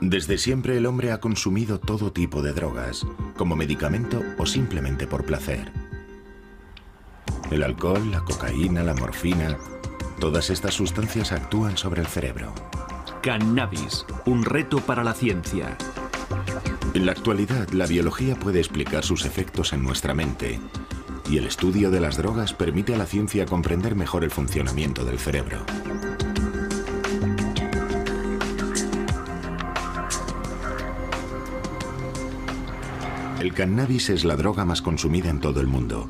Desde siempre el hombre ha consumido todo tipo de drogas, como medicamento o simplemente por placer. El alcohol, la cocaína, la morfina, todas estas sustancias actúan sobre el cerebro. Cannabis, un reto para la ciencia. En la actualidad, la biología puede explicar sus efectos en nuestra mente, y el estudio de las drogas permite a la ciencia comprender mejor el funcionamiento del cerebro. El cannabis es la droga más consumida en todo el mundo,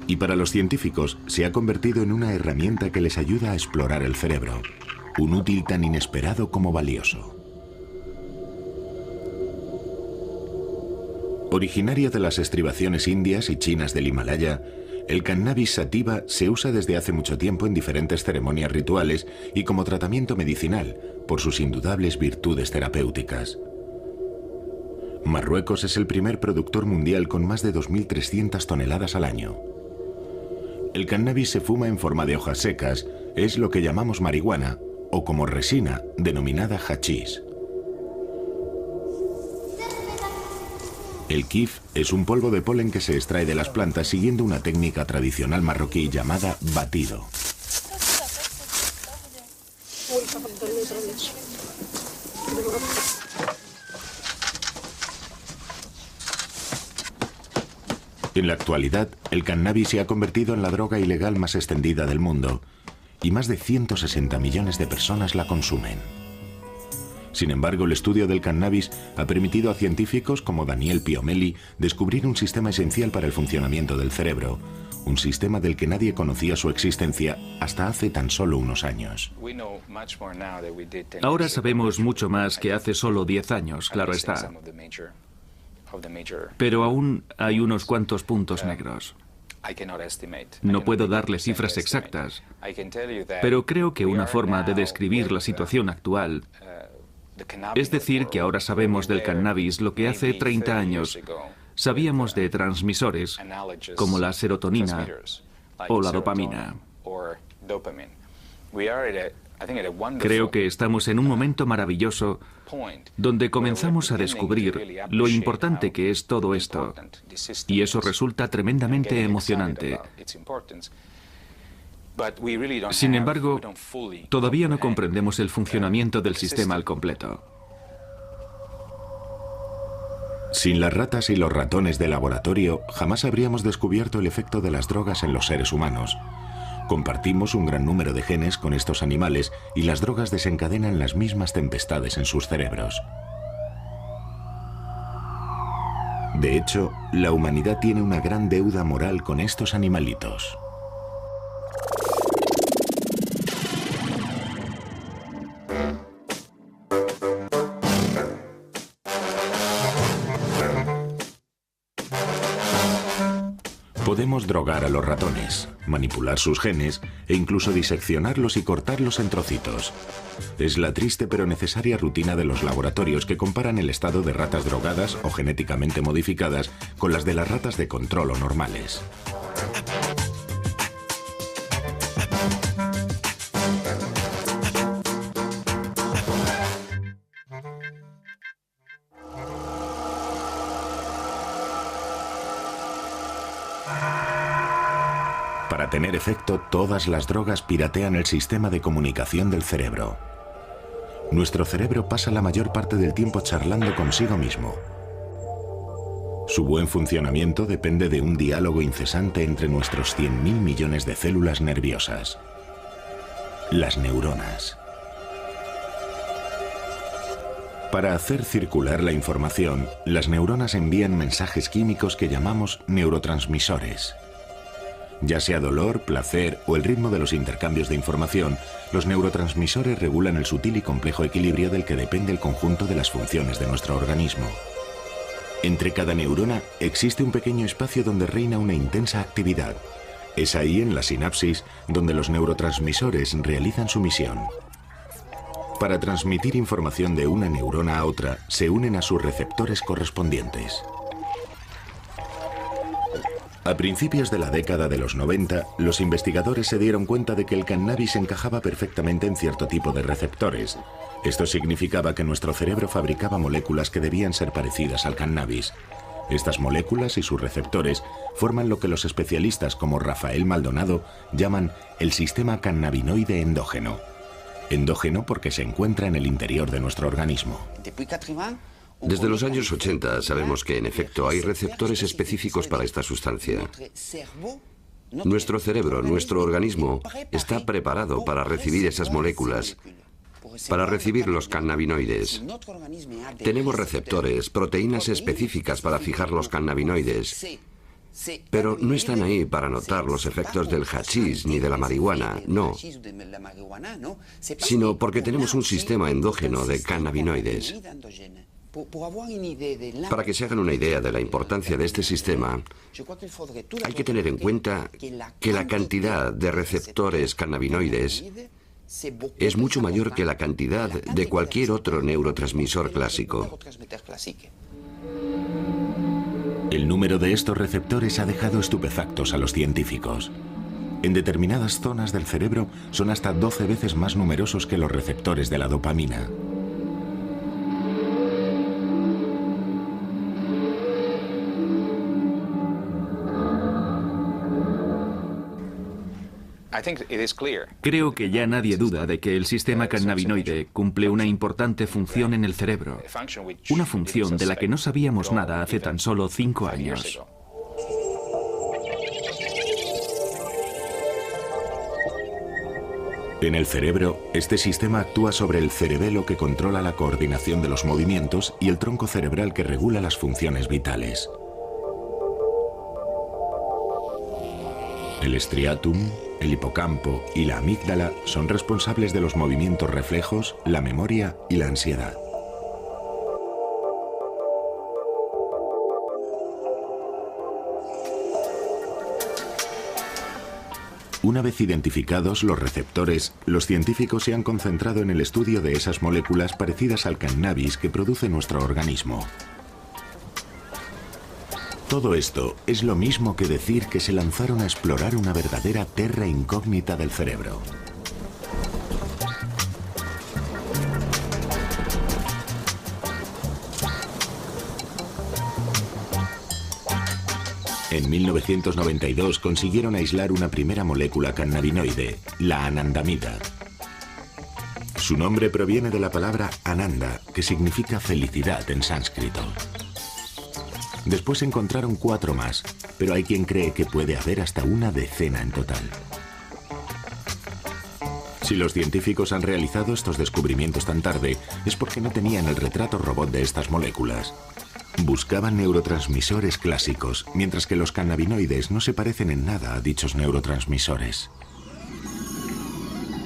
y para los científicos se ha convertido en una herramienta que les ayuda a explorar el cerebro, un útil tan inesperado como valioso. Originario de las estribaciones indias y chinas del Himalaya, el cannabis sativa se usa desde hace mucho tiempo en diferentes ceremonias rituales y como tratamiento medicinal, por sus indudables virtudes terapéuticas. Marruecos es el primer productor mundial con más de 2.300 toneladas al año. El cannabis se fuma en forma de hojas secas, es lo que llamamos marihuana, o como resina, denominada hachís. El kif es un polvo de polen que se extrae de las plantas siguiendo una técnica tradicional marroquí llamada batido. En la actualidad, el cannabis se ha convertido en la droga ilegal más extendida del mundo y más de 160 millones de personas la consumen. Sin embargo, el estudio del cannabis ha permitido a científicos como Daniel Piomeli descubrir un sistema esencial para el funcionamiento del cerebro, un sistema del que nadie conocía su existencia hasta hace tan solo unos años. Ahora sabemos mucho más que hace solo 10 años, claro está. Pero aún hay unos cuantos puntos negros. No puedo darle cifras exactas, pero creo que una forma de describir la situación actual es decir que ahora sabemos del cannabis lo que hace 30 años sabíamos de transmisores como la serotonina o la dopamina. Creo que estamos en un momento maravilloso donde comenzamos a descubrir lo importante que es todo esto, y eso resulta tremendamente emocionante. Sin embargo, todavía no comprendemos el funcionamiento del sistema al completo. Sin las ratas y los ratones de laboratorio, jamás habríamos descubierto el efecto de las drogas en los seres humanos. Compartimos un gran número de genes con estos animales y las drogas desencadenan las mismas tempestades en sus cerebros. De hecho, la humanidad tiene una gran deuda moral con estos animalitos. Podemos drogar a los ratones, manipular sus genes e incluso diseccionarlos y cortarlos en trocitos. Es la triste pero necesaria rutina de los laboratorios que comparan el estado de ratas drogadas o genéticamente modificadas con las de las ratas de control o normales. Para tener efecto, todas las drogas piratean el sistema de comunicación del cerebro. Nuestro cerebro pasa la mayor parte del tiempo charlando consigo mismo. Su buen funcionamiento depende de un diálogo incesante entre nuestros 100.000 millones de células nerviosas. Las neuronas. Para hacer circular la información, las neuronas envían mensajes químicos que llamamos neurotransmisores. Ya sea dolor, placer o el ritmo de los intercambios de información, los neurotransmisores regulan el sutil y complejo equilibrio del que depende el conjunto de las funciones de nuestro organismo. Entre cada neurona existe un pequeño espacio donde reina una intensa actividad. Es ahí, en la sinapsis, donde los neurotransmisores realizan su misión. Para transmitir información de una neurona a otra, se unen a sus receptores correspondientes. A principios de la década de los 90, los investigadores se dieron cuenta de que el cannabis encajaba perfectamente en cierto tipo de receptores. Esto significaba que nuestro cerebro fabricaba moléculas que debían ser parecidas al cannabis. Estas moléculas y sus receptores forman lo que los especialistas como Rafael Maldonado llaman el sistema cannabinoide endógeno. Endógeno porque se encuentra en el interior de nuestro organismo. Desde los años 80 sabemos que, en efecto, hay receptores específicos para esta sustancia. Nuestro cerebro, nuestro organismo, está preparado para recibir esas moléculas, para recibir los cannabinoides. Tenemos receptores, proteínas específicas para fijar los cannabinoides, pero no están ahí para notar los efectos del hachís ni de la marihuana, no, sino porque tenemos un sistema endógeno de cannabinoides. Para que se hagan una idea de la importancia de este sistema, hay que tener en cuenta que la cantidad de receptores cannabinoides es mucho mayor que la cantidad de cualquier otro neurotransmisor clásico. El número de estos receptores ha dejado estupefactos a los científicos. En determinadas zonas del cerebro son hasta 12 veces más numerosos que los receptores de la dopamina. Creo que ya nadie duda de que el sistema cannabinoide cumple una importante función en el cerebro, una función de la que no sabíamos nada hace tan solo 5 años. En el cerebro, este sistema actúa sobre el cerebelo que controla la coordinación de los movimientos y el tronco cerebral que regula las funciones vitales. El striatum, el hipocampo y la amígdala son responsables de los movimientos reflejos, la memoria y la ansiedad. Una vez identificados los receptores, los científicos se han concentrado en el estudio de esas moléculas parecidas al cannabis que produce nuestro organismo. Todo esto es lo mismo que decir que se lanzaron a explorar una verdadera terra incógnita del cerebro. En 1992 consiguieron aislar una primera molécula cannabinoide, la anandamida. Su nombre proviene de la palabra ananda, que significa felicidad en sánscrito. Después encontraron 4 más, pero hay quien cree que puede haber hasta una decena en total. Si los científicos han realizado estos descubrimientos tan tarde, es porque no tenían el retrato robot de estas moléculas. Buscaban neurotransmisores clásicos, mientras que los cannabinoides no se parecen en nada a dichos neurotransmisores.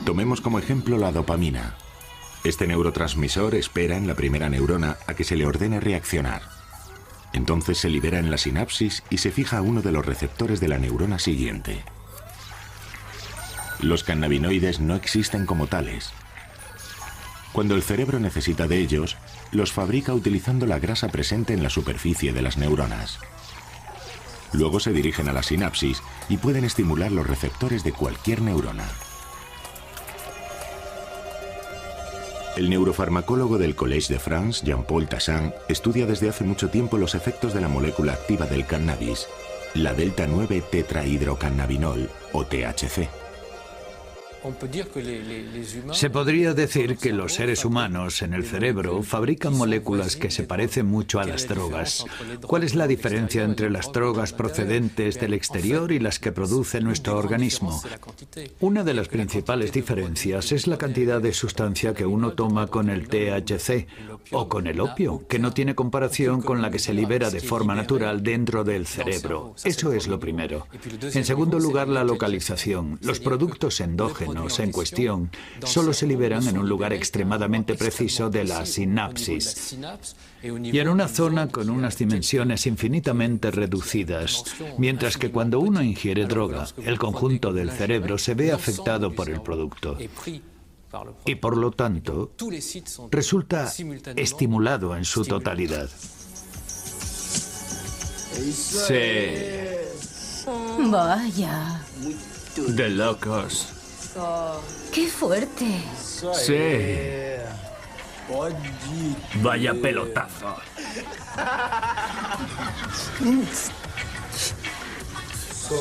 Tomemos como ejemplo la dopamina. Este neurotransmisor espera en la primera neurona a que se le ordene reaccionar. Entonces se libera en la sinapsis y se fija a uno de los receptores de la neurona siguiente. Los cannabinoides no existen como tales. Cuando el cerebro necesita de ellos, los fabrica utilizando la grasa presente en la superficie de las neuronas. Luego se dirigen a la sinapsis y pueden estimular los receptores de cualquier neurona. El neurofarmacólogo del Collège de France, Jean-Paul Tassin, estudia desde hace mucho tiempo los efectos de la molécula activa del cannabis, la delta-9-tetrahidrocannabinol, o THC. Se podría decir que los seres humanos en el cerebro fabrican moléculas que se parecen mucho a las drogas. ¿Cuál es la diferencia entre las drogas procedentes del exterior y las que produce nuestro organismo? Una de las principales diferencias es la cantidad de sustancia que uno toma con el THC o con el opio, que no tiene comparación con la que se libera de forma natural dentro del cerebro. Eso es lo primero. En segundo lugar, la localización. Los productos endógenos en cuestión solo se liberan en un lugar extremadamente preciso de la sinapsis y en una zona con unas dimensiones infinitamente reducidas, mientras que cuando uno ingiere droga, el conjunto del cerebro se ve afectado por el producto y por lo tanto resulta estimulado en su totalidad. Sí. Vaya. De locos. ¡Qué fuerte! Sí. Vaya pelotazo.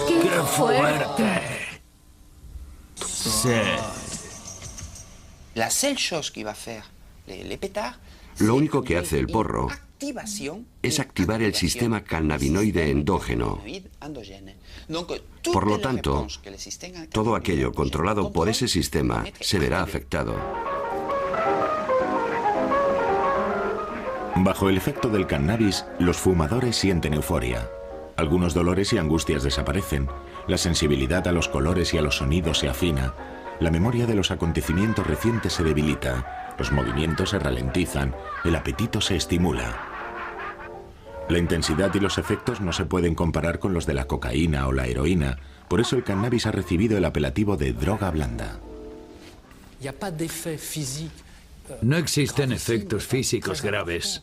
¡Qué fuerte! Sí. Lo único que hace el porro es activar el sistema cannabinoide endógeno. Por lo tanto, todo aquello controlado por ese sistema se verá afectado. Bajo el efecto del cannabis, los fumadores sienten euforia. Algunos dolores y angustias desaparecen, la sensibilidad a los colores y a los sonidos se afina, la memoria de los acontecimientos recientes se debilita, los movimientos se ralentizan, el apetito se estimula. La intensidad y los efectos no se pueden comparar con los de la cocaína o la heroína, por eso el cannabis ha recibido el apelativo de droga blanda. No existen efectos físicos graves.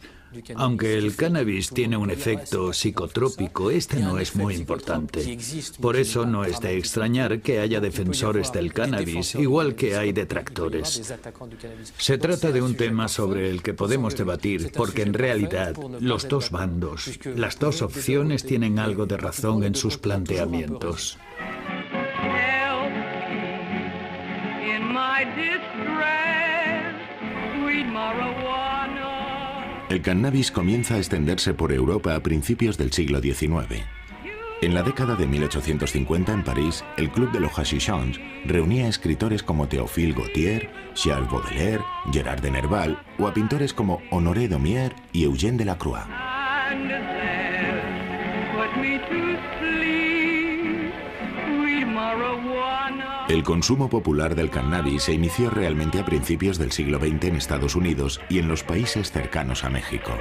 Aunque el cannabis tiene un efecto psicotrópico, este no es muy importante. Por eso no es de extrañar que haya defensores del cannabis, igual que hay detractores. Se trata de un tema sobre el que podemos debatir, porque en realidad los dos bandos, las dos opciones tienen algo de razón en sus planteamientos. El cannabis comienza a extenderse por Europa a principios del siglo XIX. En la década de 1850 en París, el Club de los Hashichons reunía a escritores como Théophile Gautier, Charles Baudelaire, Gerard de Nerval o a pintores como Honoré Daumier y Eugène Delacroix. El consumo popular del cannabis se inició realmente a principios del siglo XX en Estados Unidos y en los países cercanos a México.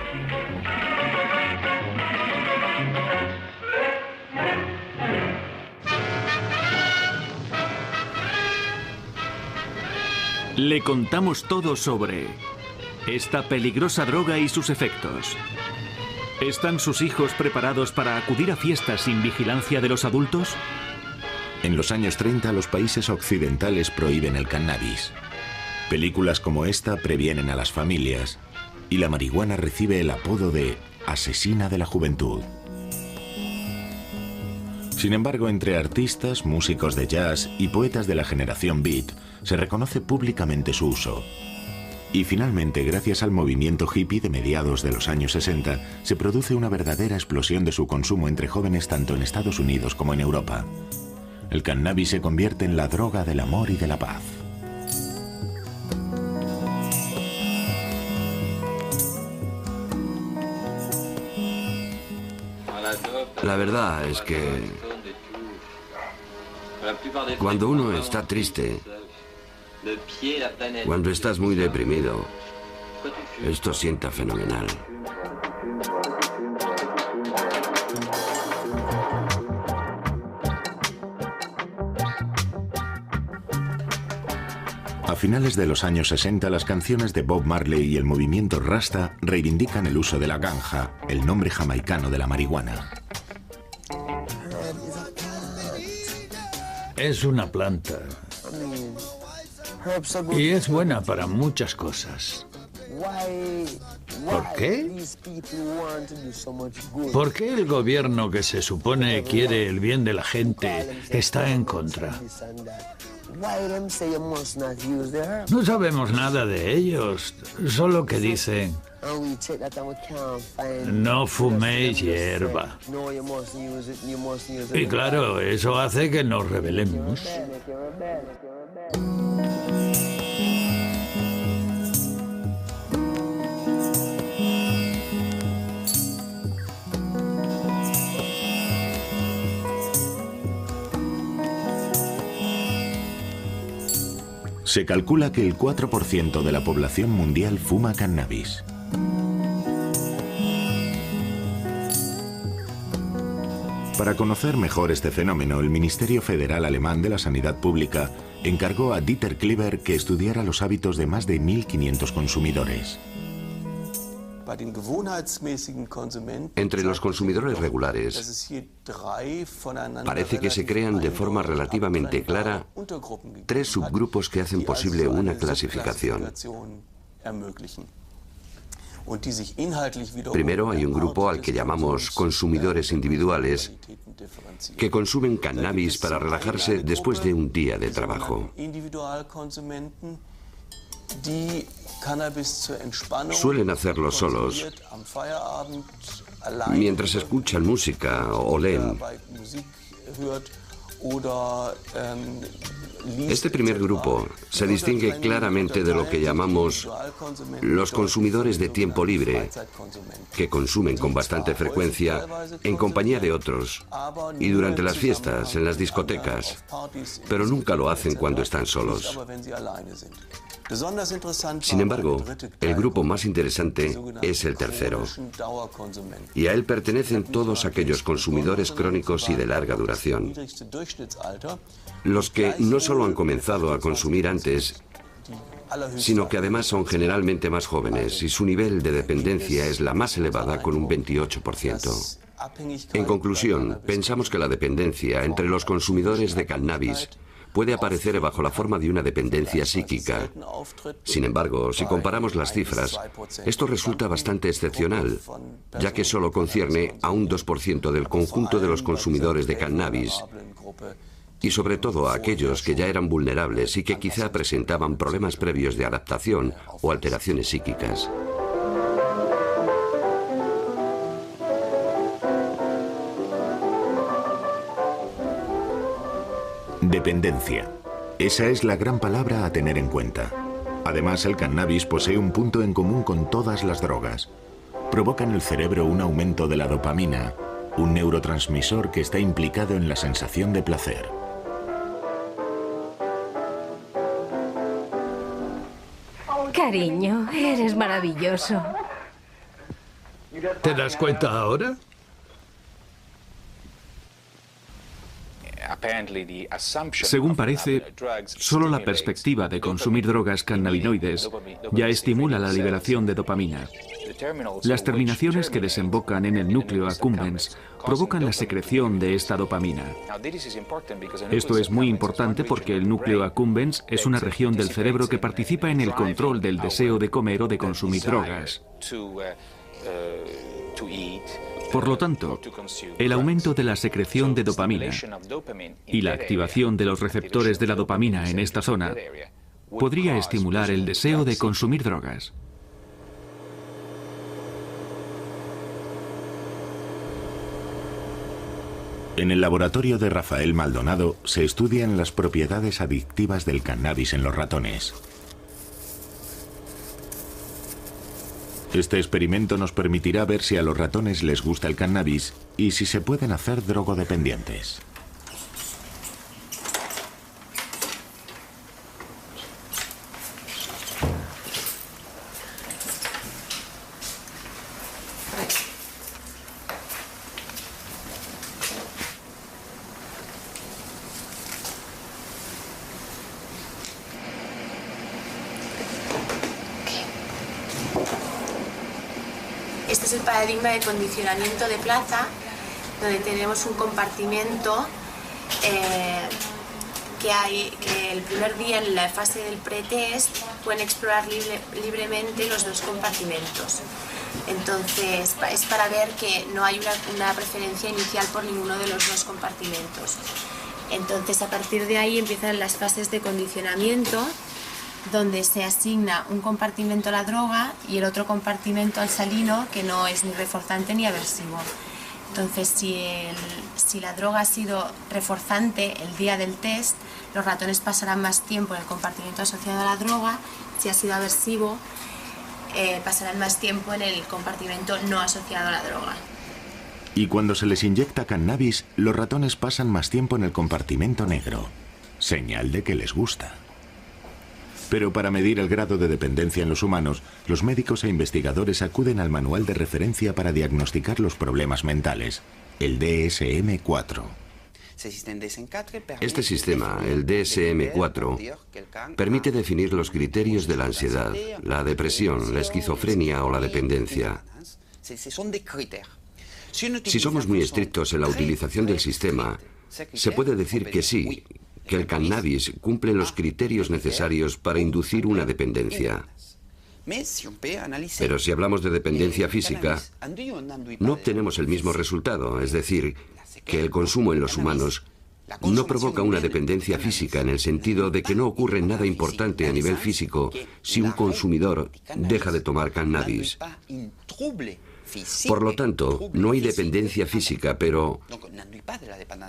Le contamos todo sobre esta peligrosa droga y sus efectos. ¿Están sus hijos preparados para acudir a fiestas sin vigilancia de los adultos? En los años 30 los países occidentales prohíben el cannabis. Películas como esta previenen a las familias y la marihuana recibe el apodo de asesina de la juventud. Sin embargo, entre artistas, músicos de jazz y poetas de la generación beat se reconoce públicamente su uso. Y finalmente, gracias al movimiento hippie de mediados de los años 60, se produce una verdadera explosión de su consumo entre jóvenes tanto en Estados Unidos como en Europa. El cannabis se convierte en la droga del amor y de la paz. La verdad es que cuando uno está triste, cuando estás muy deprimido, esto sienta fenomenal. A finales de los años 60, las canciones de Bob Marley y el movimiento Rasta reivindican el uso de la ganja, el nombre jamaicano de la marihuana. Es una planta. Y es buena para muchas cosas. ¿Por qué? ¿Por qué el gobierno que se supone quiere el bien de la gente está en contra? No sabemos nada de ellos, solo que dicen: no fuméis hierba. Y claro, eso hace que nos rebelemos. Se calcula que el 4% de la población mundial fuma cannabis. Para conocer mejor este fenómeno, el Ministerio Federal Alemán de la Sanidad Pública encargó a Dieter Kleber que estudiara los hábitos de más de 1.500 consumidores. Entre los consumidores regulares, parece que se crean de forma relativamente clara 3 subgrupos que hacen posible una clasificación. Primero, hay un grupo al que llamamos consumidores individuales que consumen cannabis para relajarse después de un día de trabajo. Suelen hacerlo solos, mientras escuchan música o leen. Este primer grupo se distingue claramente de lo que llamamos los consumidores de tiempo libre, que consumen con bastante frecuencia en compañía de otros y durante las fiestas, en las discotecas, pero nunca lo hacen cuando están solos. Sin embargo, el grupo más interesante es el tercero, y a él pertenecen todos aquellos consumidores crónicos y de larga duración, los que no solo han comenzado a consumir antes, sino que además son generalmente más jóvenes y su nivel de dependencia es la más elevada, con un 28%. En conclusión, pensamos que la dependencia entre los consumidores de cannabis puede aparecer bajo la forma de una dependencia psíquica. Sin embargo, si comparamos las cifras, esto resulta bastante excepcional, ya que solo concierne a un 2% del conjunto de los consumidores de cannabis, y sobre todo a aquellos que ya eran vulnerables y que quizá presentaban problemas previos de adaptación o alteraciones psíquicas. Dependencia. Esa es la gran palabra a tener en cuenta. Además, el cannabis posee un punto en común con todas las drogas. Provoca en el cerebro un aumento de la dopamina, un neurotransmisor que está implicado en la sensación de placer. Cariño, eres maravilloso. ¿Te das cuenta ahora? Según parece, solo la perspectiva de consumir drogas cannabinoides ya estimula la liberación de dopamina. Las terminaciones que desembocan en el núcleo accumbens provocan la secreción de esta dopamina. Esto es muy importante porque el núcleo accumbens es una región del cerebro que participa en el control del deseo de comer o de consumir drogas. Por lo tanto, el aumento de la secreción de dopamina y la activación de los receptores de la dopamina en esta zona podría estimular el deseo de consumir drogas. En el laboratorio de Rafael Maldonado se estudian las propiedades adictivas del cannabis en los ratones. Este experimento nos permitirá ver si a los ratones les gusta el cannabis y si se pueden hacer drogodependientes. Este es el paradigma de condicionamiento de plaza, donde tenemos un compartimento que el primer día, en la fase del pretest, pueden explorar libremente los dos compartimentos. Entonces es para ver que no hay una preferencia inicial por ninguno de los dos compartimentos. Entonces a partir de ahí empiezan las fases de condicionamiento, donde se asigna un compartimento a la droga y el otro compartimento al salino, que no es ni reforzante ni aversivo. Entonces, si la droga ha sido reforzante el día del test, los ratones pasarán más tiempo en el compartimento asociado a la droga. Si ha sido aversivo, pasarán más tiempo en el compartimento no asociado a la droga. Y cuando se les inyecta cannabis, los ratones pasan más tiempo en el compartimento negro, señal de que les gusta. Pero para medir el grado de dependencia en los humanos, los médicos e investigadores acuden al manual de referencia para diagnosticar los problemas mentales, el DSM-4. Este sistema, el DSM-4, permite definir los criterios de la ansiedad, la depresión, la esquizofrenia o la dependencia. Si somos muy estrictos en la utilización del sistema, se puede decir que sí, que el cannabis cumple los criterios necesarios para inducir una dependencia. Pero si hablamos de dependencia física, no obtenemos el mismo resultado, es decir, que el consumo en los humanos no provoca una dependencia física en el sentido de que no ocurre nada importante a nivel físico si un consumidor deja de tomar cannabis. Por lo tanto, no hay dependencia física, pero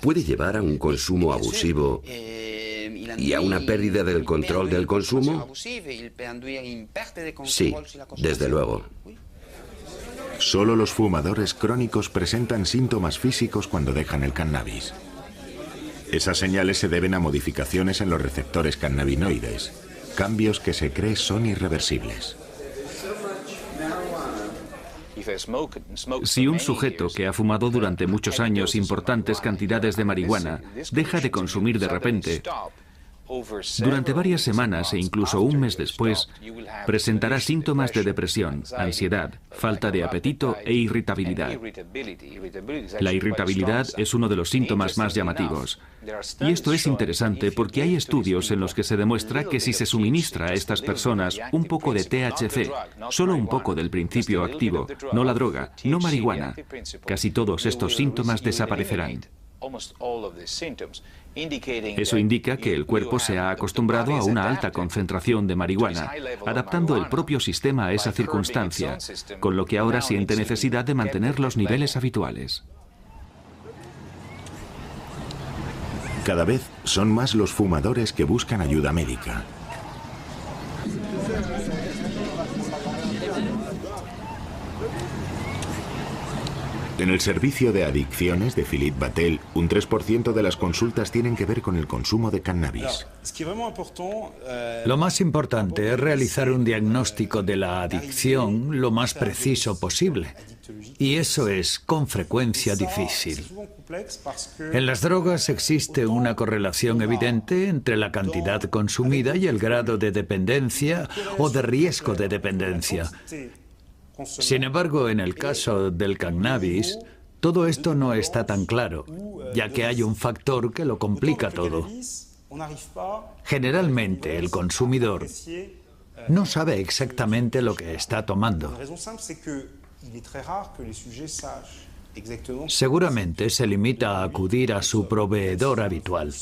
¿puede llevar a un consumo abusivo y a una pérdida del control del consumo? Sí, desde luego. Solo los fumadores crónicos presentan síntomas físicos cuando dejan el cannabis. Esas señales se deben a modificaciones en los receptores cannabinoides, cambios que se cree son irreversibles. Si un sujeto que ha fumado durante muchos años importantes cantidades de marihuana deja de consumir de repente, durante varias semanas e incluso un mes después, presentará síntomas de depresión, ansiedad, falta de apetito e irritabilidad. La irritabilidad es uno de los síntomas más llamativos. Y esto es interesante porque hay estudios en los que se demuestra que si se suministra a estas personas un poco de THC, solo un poco del principio activo, no la droga, no marihuana, casi todos estos síntomas desaparecerán. Eso indica que el cuerpo se ha acostumbrado a una alta concentración de marihuana, adaptando el propio sistema a esa circunstancia, con lo que ahora siente necesidad de mantener los niveles habituales. Cada vez son más los fumadores que buscan ayuda médica. En el servicio de adicciones de Philippe Battel, un 3% de las consultas tienen que ver con el consumo de cannabis. Lo más importante es realizar un diagnóstico de la adicción lo más preciso posible. Y eso es, con frecuencia, difícil. En las drogas existe una correlación evidente entre la cantidad consumida y el grado de dependencia o de riesgo de dependencia. Sin embargo, en el caso del cannabis, todo esto no está tan claro, ya que hay un factor que lo complica todo. Generalmente, el consumidor no sabe exactamente lo que está tomando. Seguramente se limita a acudir a su proveedor habitual.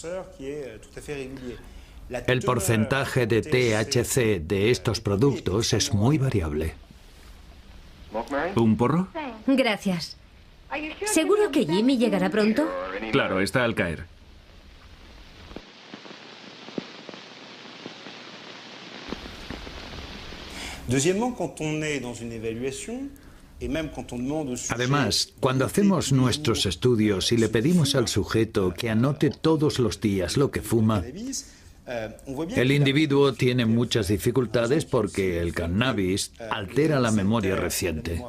El porcentaje de THC de estos productos es muy variable. ¿Un porro? Gracias. ¿Seguro que Jimmy llegará pronto? Claro, está al caer. Además, cuando hacemos nuestros estudios y le pedimos al sujeto que anote todos los días lo que fuma, el individuo tiene muchas dificultades porque el cannabis altera la memoria reciente.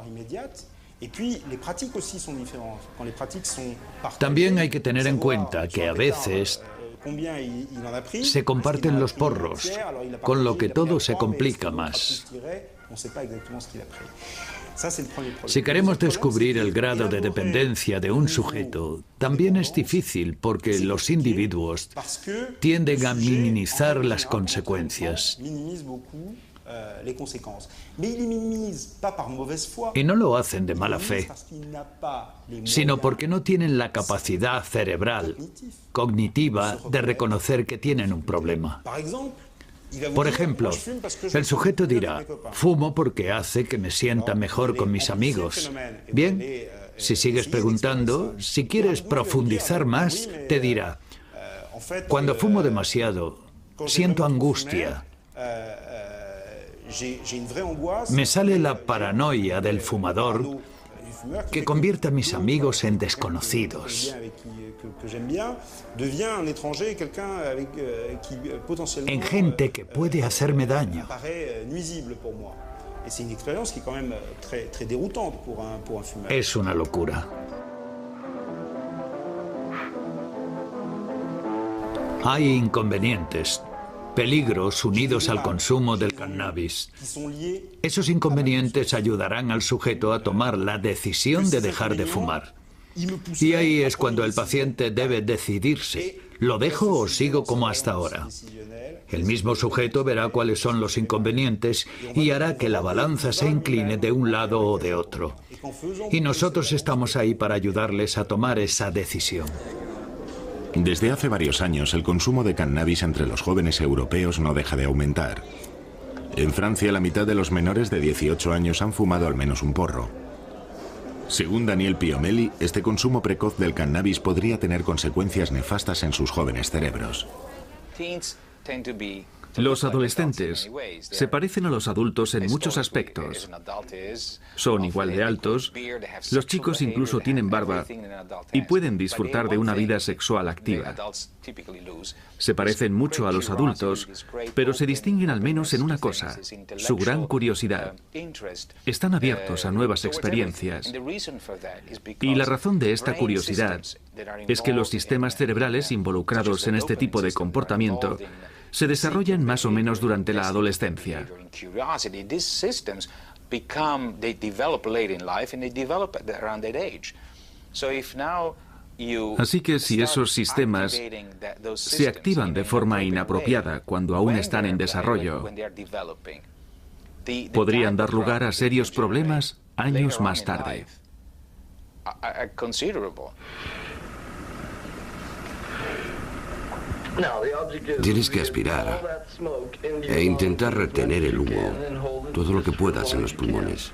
También hay que tener en cuenta que a veces se comparten los porros, con lo que todo se complica más. Si queremos descubrir el grado de dependencia de un sujeto, también es difícil porque los individuos tienden a minimizar las consecuencias. Y no lo hacen de mala fe, sino porque no tienen la capacidad cerebral, cognitiva, de reconocer que tienen un problema. Por ejemplo, el sujeto dirá, fumo porque hace que me sienta mejor con mis amigos. Bien, si sigues preguntando, si quieres profundizar más, te dirá, cuando fumo demasiado, siento angustia. Me sale la paranoia del fumador que convierte a mis amigos en desconocidos, en gente que puede hacerme daño. Es una locura. Hay inconvenientes, peligros unidos al consumo del cannabis. Esos inconvenientes ayudarán al sujeto a tomar la decisión de dejar de fumar. Y ahí es cuando el paciente debe decidirse, ¿lo dejo o sigo como hasta ahora? El mismo sujeto verá cuáles son los inconvenientes y hará que la balanza se incline de un lado o de otro. Y nosotros estamos ahí para ayudarles a tomar esa decisión. Desde hace varios años, el consumo de cannabis entre los jóvenes europeos no deja de aumentar. En Francia, la mitad de los menores de 18 años han fumado al menos un porro. Según Daniel Piomelli, este consumo precoz del cannabis podría tener consecuencias nefastas en sus jóvenes cerebros. Los adolescentes se parecen a los adultos en muchos aspectos. Son igual de altos, los chicos incluso tienen barba y pueden disfrutar de una vida sexual activa. Se parecen mucho a los adultos, pero se distinguen al menos en una cosa, su gran curiosidad. Están abiertos a nuevas experiencias. Y la razón de esta curiosidad es que los sistemas cerebrales involucrados en este tipo de comportamiento se desarrollan más o menos durante la adolescencia. Así que si esos sistemas se activan de forma inapropiada cuando aún están en desarrollo, podrían dar lugar a serios problemas años más tarde. Tienes que aspirar e intentar retener el humo, todo lo que puedas en los pulmones.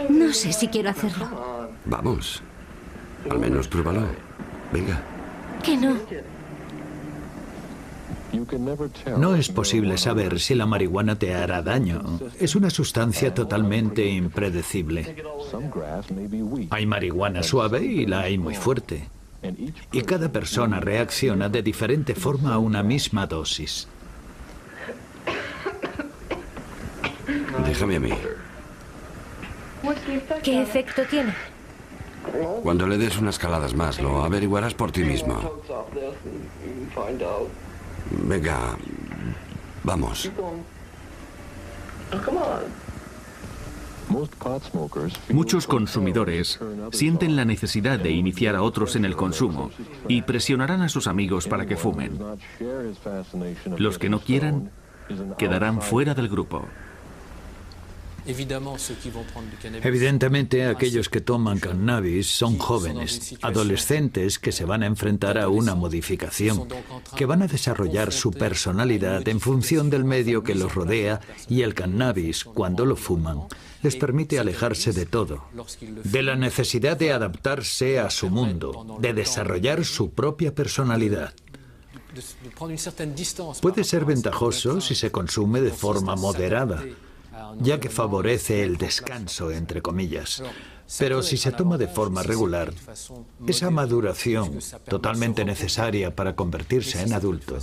No sé si quiero hacerlo. Vamos, al menos pruébalo. Venga. Que no. No es posible saber si la marihuana te hará daño. Es una sustancia totalmente impredecible. Hay marihuana suave y la hay muy fuerte. Y cada persona reacciona de diferente forma a una misma dosis. Déjame a mí. ¿Qué efecto tiene? Cuando le des unas caladas más, lo averiguarás por ti mismo. Venga, vamos. Muchos consumidores sienten la necesidad de iniciar a otros en el consumo y presionarán a sus amigos para que fumen. Los que no quieran quedarán fuera del grupo. Evidentemente, aquellos que toman cannabis son jóvenes, adolescentes que se van a enfrentar a una modificación, que van a desarrollar su personalidad en función del medio que los rodea, y el cannabis, cuando lo fuman, les permite alejarse de todo, de la necesidad de adaptarse a su mundo, de desarrollar su propia personalidad. Puede ser ventajoso si se consume de forma moderada, ya que favorece el descanso, entre comillas. Pero si se toma de forma regular, esa maduración, totalmente necesaria para convertirse en adulto,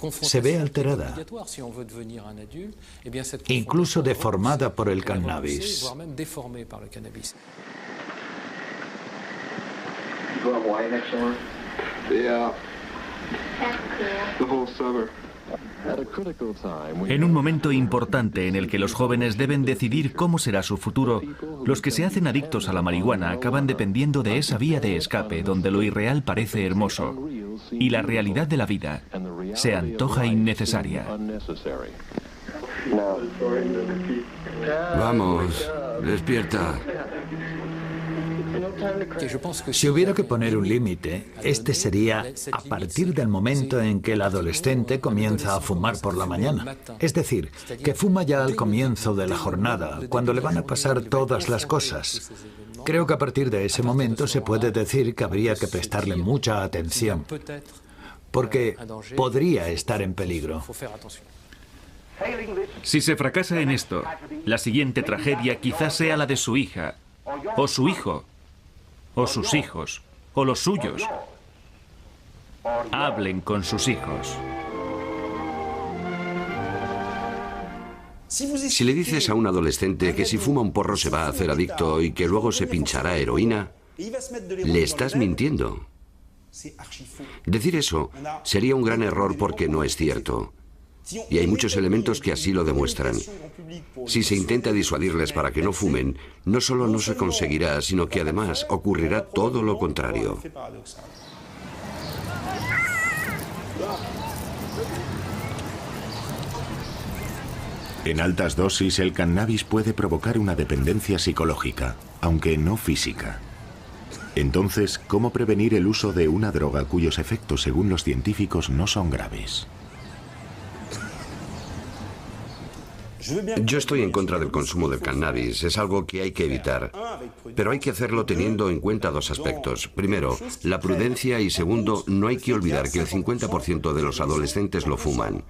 se ve alterada, incluso deformada por el cannabis. En un momento importante en el que los jóvenes deben decidir cómo será su futuro, los que se hacen adictos a la marihuana acaban dependiendo de esa vía de escape donde lo irreal parece hermoso y la realidad de la vida se antoja innecesaria. Vamos, despierta. Si hubiera que poner un límite, este sería a partir del momento en que el adolescente comienza a fumar por la mañana. Es decir, que fuma ya al comienzo de la jornada, cuando le van a pasar todas las cosas. Creo que a partir de ese momento se puede decir que habría que prestarle mucha atención, porque podría estar en peligro. Si se fracasa en esto, la siguiente tragedia quizás sea la de su hija, o su hijo, o sus hijos, o los suyos. Hablen con sus hijos. Si le dices a un adolescente que si fuma un porro se va a hacer adicto y que luego se pinchará heroína, le estás mintiendo. Decir eso sería un gran error porque no es cierto. Y hay muchos elementos que así lo demuestran. Si se intenta disuadirles para que no fumen, no solo no se conseguirá, sino que además ocurrirá todo lo contrario. En altas dosis, el cannabis puede provocar una dependencia psicológica, aunque no física. Entonces, ¿cómo prevenir el uso de una droga cuyos efectos, según los científicos, no son graves? Yo estoy en contra del consumo del cannabis, es algo que hay que evitar. Pero hay que hacerlo teniendo en cuenta dos aspectos. Primero, la prudencia y segundo, no hay que olvidar que el 50% de los adolescentes lo fuman.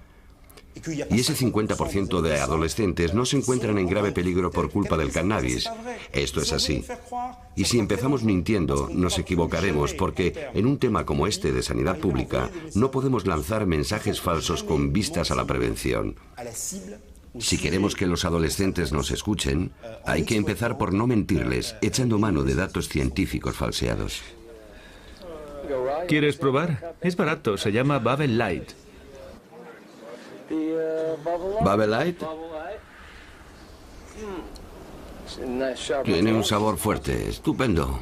Y ese 50% de adolescentes no se encuentran en grave peligro por culpa del cannabis. Esto es así. Y si empezamos mintiendo, nos equivocaremos porque en un tema como este de sanidad pública no podemos lanzar mensajes falsos con vistas a la prevención. Si queremos que los adolescentes nos escuchen, hay que empezar por no mentirles, echando mano de datos científicos falseados. ¿Quieres probar? Es barato, se llama Bubble Light. ¿Bubble Light? Tiene un sabor fuerte, estupendo.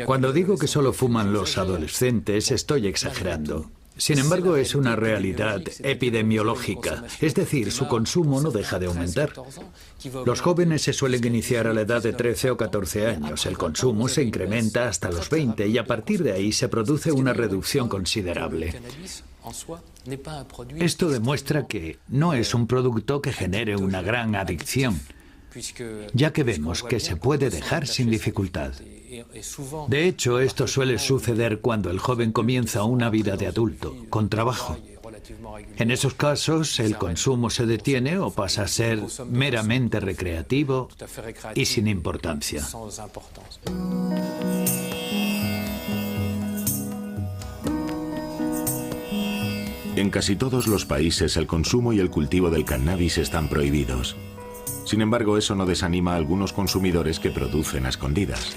Cuando digo que solo fuman los adolescentes, estoy exagerando. Sin embargo, es una realidad epidemiológica, es decir, su consumo no deja de aumentar. Los jóvenes se suelen iniciar a la edad de 13 o 14 años, el consumo se incrementa hasta los 20 y a partir de ahí se produce una reducción considerable. Esto demuestra que no es un producto que genere una gran adicción, ya que vemos que se puede dejar sin dificultad. De hecho, esto suele suceder cuando el joven comienza una vida de adulto, con trabajo. En esos casos, el consumo se detiene o pasa a ser meramente recreativo y sin importancia. En casi todos los países, el consumo y el cultivo del cannabis están prohibidos. Sin embargo, eso no desanima a algunos consumidores que producen a escondidas.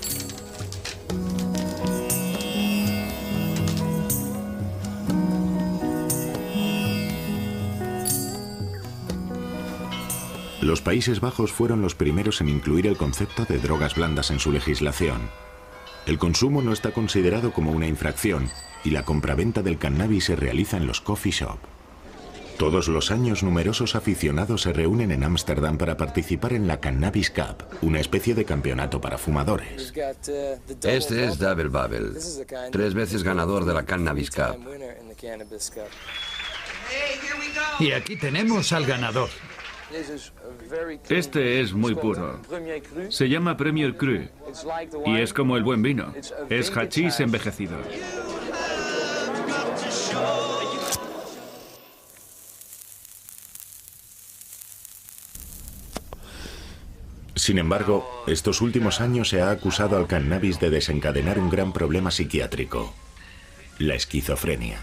Los Países Bajos fueron los primeros en incluir el concepto de drogas blandas en su legislación. El consumo no está considerado como una infracción y la compraventa del cannabis se realiza en los coffee shop. Todos los años, numerosos aficionados se reúnen en Ámsterdam para participar en la Cannabis Cup, una especie de campeonato para fumadores. Este es Double Bubble, 3 veces ganador de la Cannabis Cup. Y aquí tenemos al ganador. Este es muy puro. Se llama Premier Cru y es como el buen vino. Es hachís envejecido. Sin embargo, estos últimos años se ha acusado al cannabis de desencadenar un gran problema psiquiátrico: la esquizofrenia.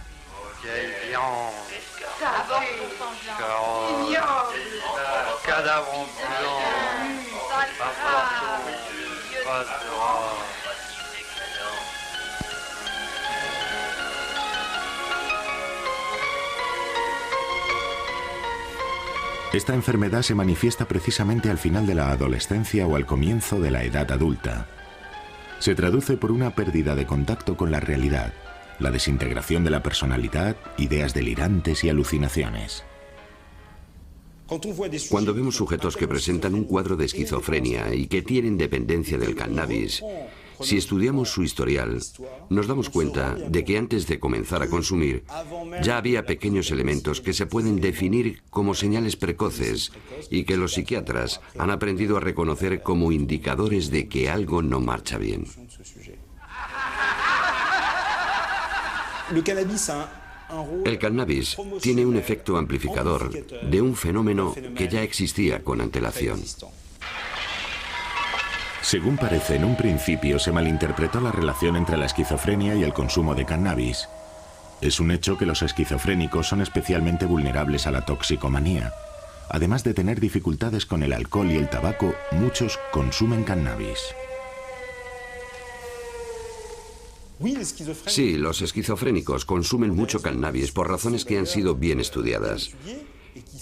Esta enfermedad se manifiesta precisamente al final de la adolescencia o al comienzo de la edad adulta. Se traduce por una pérdida de contacto con la realidad, la desintegración de la personalidad, ideas delirantes y alucinaciones. Cuando vemos sujetos que presentan un cuadro de esquizofrenia y que tienen dependencia del cannabis, si estudiamos su historial, nos damos cuenta de que antes de comenzar a consumir, ya había pequeños elementos que se pueden definir como señales precoces y que los psiquiatras han aprendido a reconocer como indicadores de que algo no marcha bien. El cannabis tiene un efecto amplificador de un fenómeno que ya existía con antelación. Según parece, en un principio se malinterpretó la relación entre la esquizofrenia y el consumo de cannabis. Es un hecho que los esquizofrénicos son especialmente vulnerables a la toxicomanía. Además de tener dificultades con el alcohol y el tabaco, muchos consumen cannabis. Sí, los esquizofrénicos consumen mucho cannabis por razones que han sido bien estudiadas.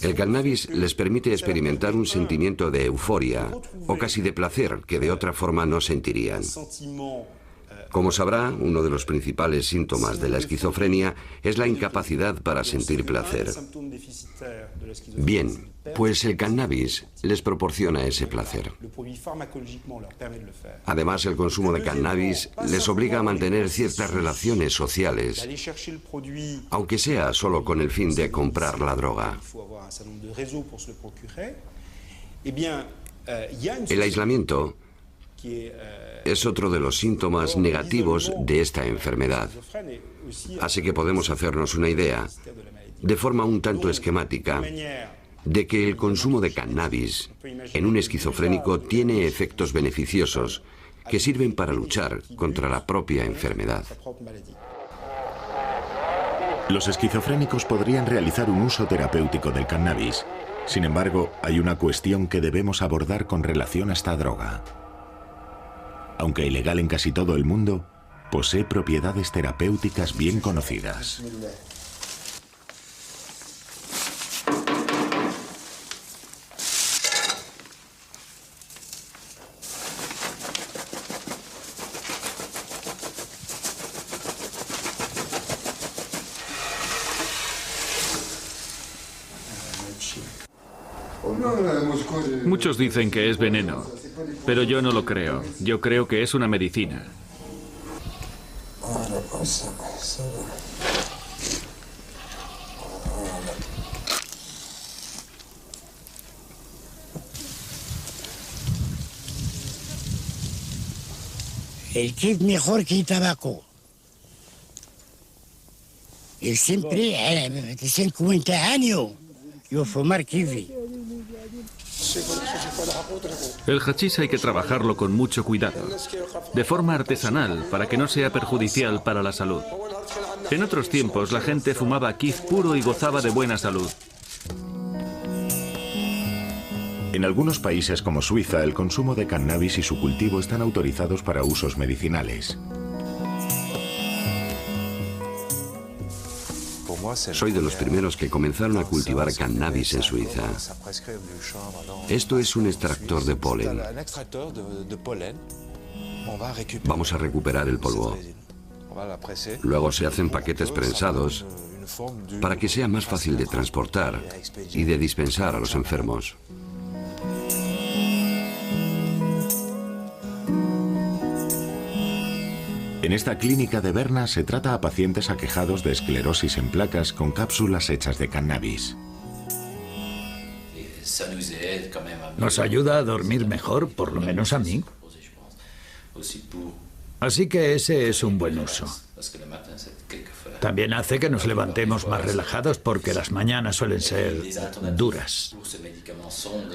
El cannabis les permite experimentar un sentimiento de euforia o casi de placer que de otra forma no sentirían. Como sabrá, uno de los principales síntomas de la esquizofrenia es la incapacidad para sentir placer. Bien, pues el cannabis les proporciona ese placer. Además, el consumo de cannabis les obliga a mantener ciertas relaciones sociales, aunque sea solo con el fin de comprar la droga. El aislamiento es otro de los síntomas negativos de esta enfermedad. Así que podemos hacernos una idea, de forma un tanto esquemática, de que el consumo de cannabis en un esquizofrénico tiene efectos beneficiosos que sirven para luchar contra la propia enfermedad. Los esquizofrénicos podrían realizar un uso terapéutico del cannabis. Sin embargo, hay una cuestión que debemos abordar con relación a esta droga. Aunque ilegal en casi todo el mundo, posee propiedades terapéuticas bien conocidas. Muchos dicen que es veneno, pero yo no lo creo. Yo creo que es una medicina. El kiff mejor que el tabaco. Y siempre, de 50 años, yo fumar kiwi. El hachís hay que trabajarlo con mucho cuidado, de forma artesanal, para que no sea perjudicial para la salud. En otros tiempos, la gente fumaba kiff puro y gozaba de buena salud. En algunos países como Suiza, el consumo de cannabis y su cultivo están autorizados para usos medicinales. Soy de los primeros que comenzaron a cultivar cannabis en Suiza. Esto es un extractor de polen. Vamos a recuperar el polvo. Luego se hacen paquetes prensados para que sea más fácil de transportar y de dispensar a los enfermos. En esta clínica de Berna se trata a pacientes aquejados de esclerosis en placas con cápsulas hechas de cannabis. Nos ayuda a dormir mejor, por lo menos a mí. Así que ese es un buen uso. También hace que nos levantemos más relajados porque las mañanas suelen ser duras.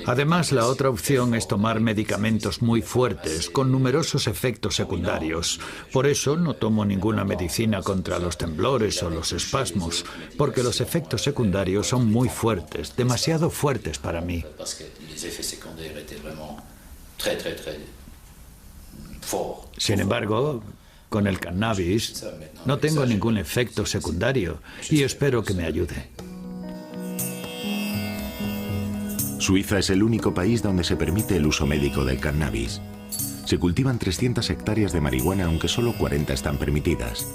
Además, la otra opción es tomar medicamentos muy fuertes con numerosos efectos secundarios. Por eso no tomo ninguna medicina contra los temblores o los espasmos, porque los efectos secundarios son muy fuertes, demasiado fuertes para mí. Sin embargo, con el cannabis no tengo ningún efecto secundario y espero que me ayude. Suiza es el único país donde se permite el uso médico del cannabis. Se cultivan 300 hectáreas de marihuana, aunque solo 40 están permitidas.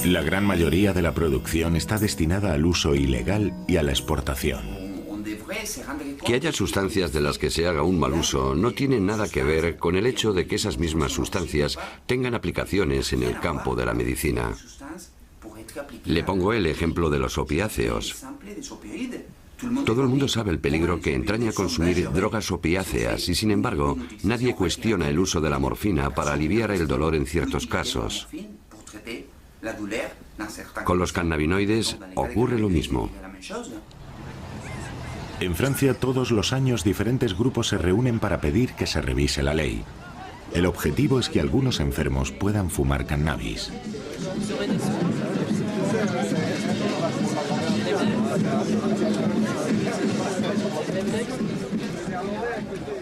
La gran mayoría de la producción está destinada al uso ilegal y a la exportación. Que haya sustancias de las que se haga un mal uso no tiene nada que ver con el hecho de que esas mismas sustancias tengan aplicaciones en el campo de la medicina. Le pongo el ejemplo de los opiáceos. Todo el mundo sabe el peligro que entraña consumir drogas opiáceas y, sin embargo, nadie cuestiona el uso de la morfina para aliviar el dolor en ciertos casos. Con los cannabinoides ocurre lo mismo. En Francia, todos los años diferentes grupos se reúnen para pedir que se revise la ley. El objetivo es que algunos enfermos puedan fumar cannabis.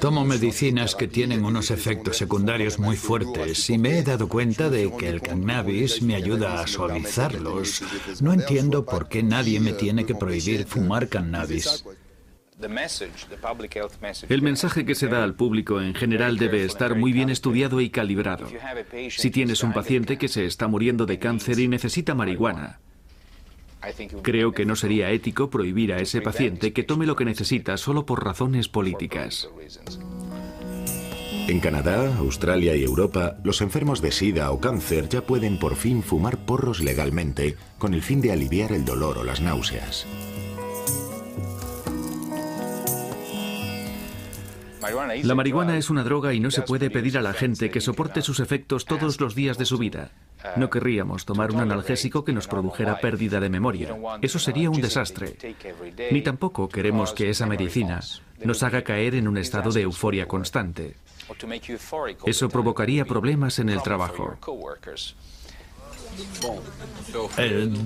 Tomo medicinas que tienen unos efectos secundarios muy fuertes y me he dado cuenta de que el cannabis me ayuda a suavizarlos. No entiendo por qué nadie me tiene que prohibir fumar cannabis. El mensaje que se da al público en general debe estar muy bien estudiado y calibrado. Si tienes un paciente que se está muriendo de cáncer y necesita marihuana, creo que no sería ético prohibir a ese paciente que tome lo que necesita solo por razones políticas. En Canadá, Australia y Europa, los enfermos de SIDA o cáncer ya pueden por fin fumar porros legalmente con el fin de aliviar el dolor o las náuseas. La marihuana es una droga y no se puede pedir a la gente que soporte sus efectos todos los días de su vida. No querríamos tomar un analgésico que nos produjera pérdida de memoria. Eso sería un desastre. Ni tampoco queremos que esa medicina nos haga caer en un estado de euforia constante. Eso provocaría problemas en el trabajo.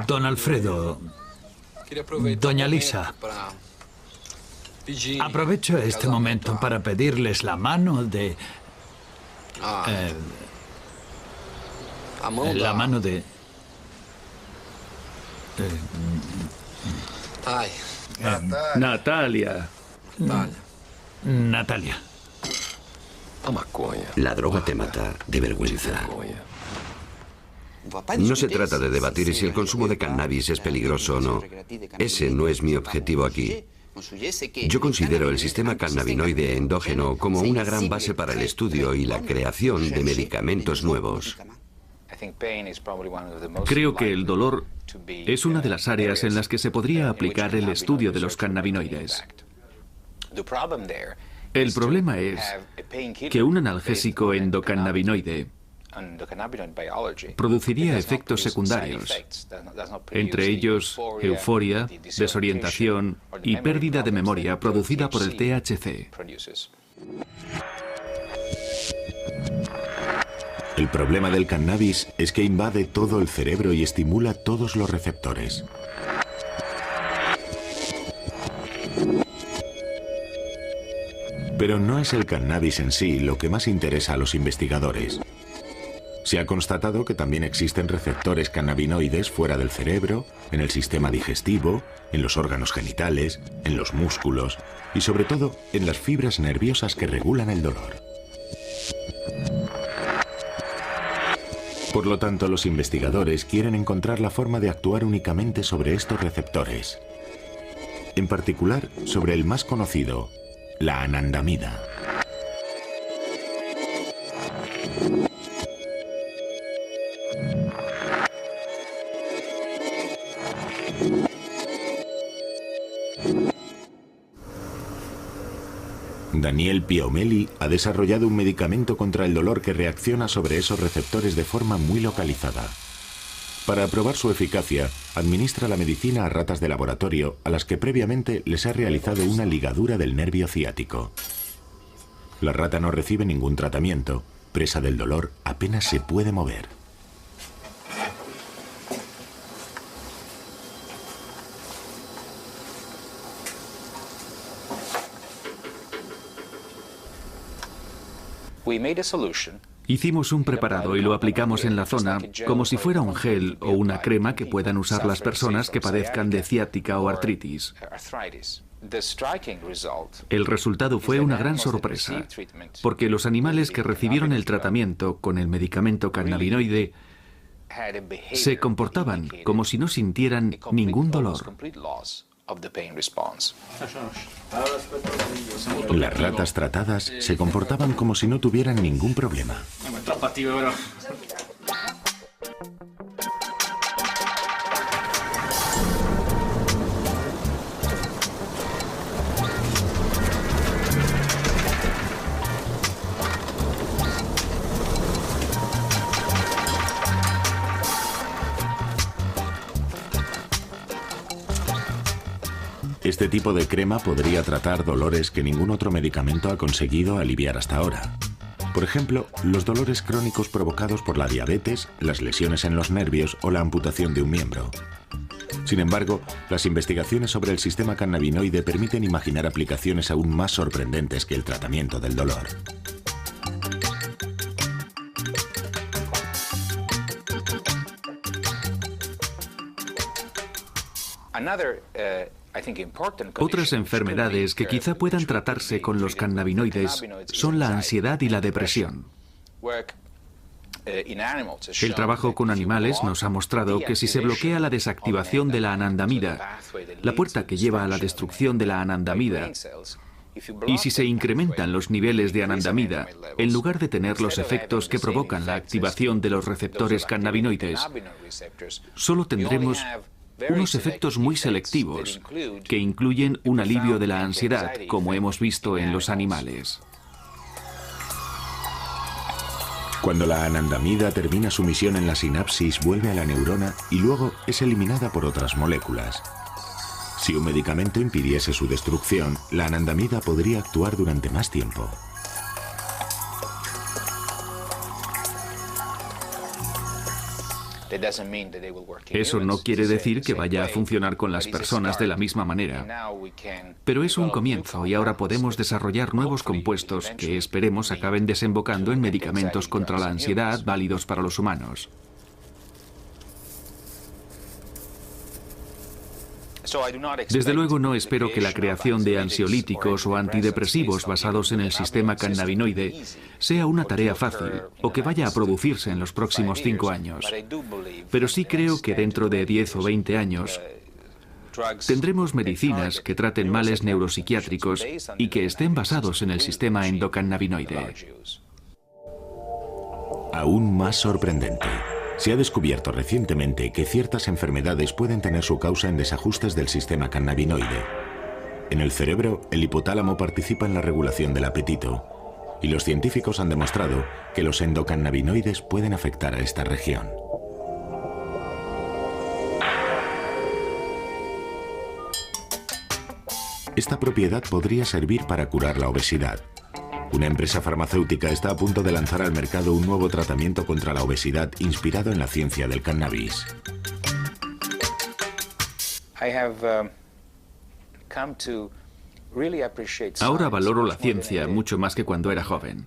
Don Alfredo, doña Lisa, aprovecho este momento para pedirles la mano de... la mano de... Natalia. Natalia. La droga te mata de vergüenza. No se trata de debatir si el consumo de cannabis es peligroso o no. Ese no es mi objetivo aquí. Yo considero el sistema cannabinoide endógeno como una gran base para el estudio y la creación de medicamentos nuevos. Creo que el dolor es una de las áreas en las que se podría aplicar el estudio de los cannabinoides. El problema es que un analgésico endocannabinoide produciría efectos secundarios, entre ellos euforia, desorientación y pérdida de memoria producida por el THC. El problema del cannabis es que invade todo el cerebro y estimula todos los receptores. Pero no es el cannabis en sí lo que más interesa a los investigadores. Se ha constatado que también existen receptores cannabinoides fuera del cerebro, en el sistema digestivo, en los órganos genitales, en los músculos y sobre todo en las fibras nerviosas que regulan el dolor. Por lo tanto, los investigadores quieren encontrar la forma de actuar únicamente sobre estos receptores. En particular, sobre el más conocido, la anandamida. Daniel Piaumelli ha desarrollado un medicamento contra el dolor que reacciona sobre esos receptores de forma muy localizada. Para probar su eficacia, administra la medicina a ratas de laboratorio a las que previamente les ha realizado una ligadura del nervio ciático. La rata no recibe ningún tratamiento, presa del dolor, apenas se puede mover. Hicimos un preparado y lo aplicamos en la zona como si fuera un gel o una crema que puedan usar las personas que padezcan de ciática o artritis. El resultado fue una gran sorpresa, porque los animales que recibieron el tratamiento con el medicamento cannabinoide se comportaban como si no sintieran ningún dolor. Las ratas tratadas se comportaban como si no tuvieran ningún problema. Este tipo de crema podría tratar dolores que ningún otro medicamento ha conseguido aliviar hasta ahora. Por ejemplo, los dolores crónicos provocados por la diabetes, las lesiones en los nervios o la amputación de un miembro. Sin embargo, las investigaciones sobre el sistema cannabinoide permiten imaginar aplicaciones aún más sorprendentes que el tratamiento del dolor. Otras enfermedades que quizá puedan tratarse con los cannabinoides son la ansiedad y la depresión. El trabajo con animales nos ha mostrado que si se bloquea la desactivación de la anandamida, la puerta que lleva a la destrucción de la anandamida, y si se incrementan los niveles de anandamida, en lugar de tener los efectos que provocan la activación de los receptores cannabinoides, solo tendremos unos efectos muy selectivos que incluyen un alivio de la ansiedad, como hemos visto en los animales. Cuando la anandamida termina su misión en la sinapsis, vuelve a la neurona y luego es eliminada por otras moléculas. Si un medicamento impidiese su destrucción, la anandamida podría actuar durante más tiempo. Eso no quiere decir que vaya a funcionar con las personas de la misma manera, pero es un comienzo y ahora podemos desarrollar nuevos compuestos que esperemos acaben desembocando en medicamentos contra la ansiedad válidos para los humanos. Desde luego no espero que la creación de ansiolíticos o antidepresivos basados en el sistema cannabinoide sea una tarea fácil o que vaya a producirse en los próximos 5 años. Pero sí creo que dentro de 10 o 20 años tendremos medicinas que traten males neuropsiquiátricos y que estén basados en el sistema endocannabinoide. Aún más sorprendente. Se ha descubierto recientemente que ciertas enfermedades pueden tener su causa en desajustes del sistema cannabinoide. En el cerebro, el hipotálamo participa en la regulación del apetito, y los científicos han demostrado que los endocannabinoides pueden afectar a esta región. Esta propiedad podría servir para curar la obesidad. Una empresa farmacéutica está a punto de lanzar al mercado un nuevo tratamiento contra la obesidad inspirado en la ciencia del cannabis. Ahora valoro la ciencia mucho más que cuando era joven.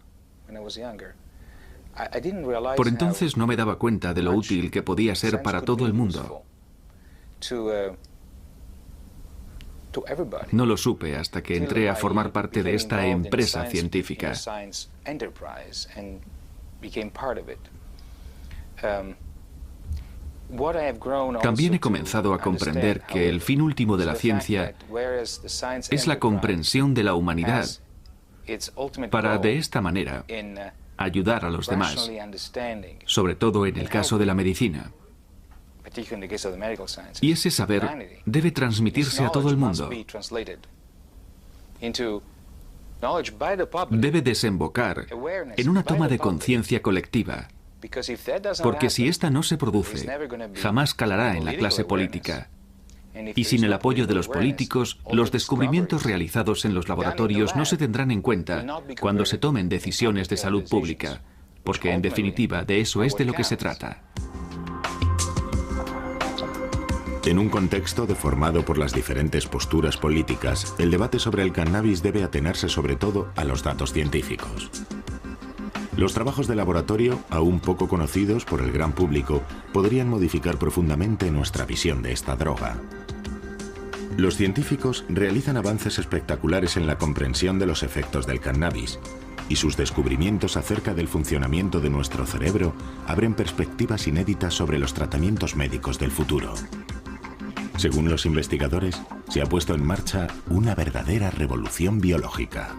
Por entonces no me daba cuenta de lo útil que podía ser para todo el mundo. No lo supe hasta que entré a formar parte de esta empresa científica. También he comenzado a comprender que el fin último de la ciencia es la comprensión de la humanidad para, de esta manera, ayudar a los demás, sobre todo en el caso de la medicina. Y ese saber debe transmitirse a todo el mundo. Debe desembocar en una toma de conciencia colectiva, porque si esta no se produce, jamás calará en la clase política. Y sin el apoyo de los políticos, los descubrimientos realizados en los laboratorios no se tendrán en cuenta cuando se tomen decisiones de salud pública, porque en definitiva de eso es de lo que se trata. En un contexto deformado por las diferentes posturas políticas, el debate sobre el cannabis debe atenerse sobre todo a los datos científicos. Los trabajos de laboratorio, aún poco conocidos por el gran público, podrían modificar profundamente nuestra visión de esta droga. Los científicos realizan avances espectaculares en la comprensión de los efectos del cannabis, y sus descubrimientos acerca del funcionamiento de nuestro cerebro abren perspectivas inéditas sobre los tratamientos médicos del futuro. Según los investigadores, se ha puesto en marcha una verdadera revolución biológica.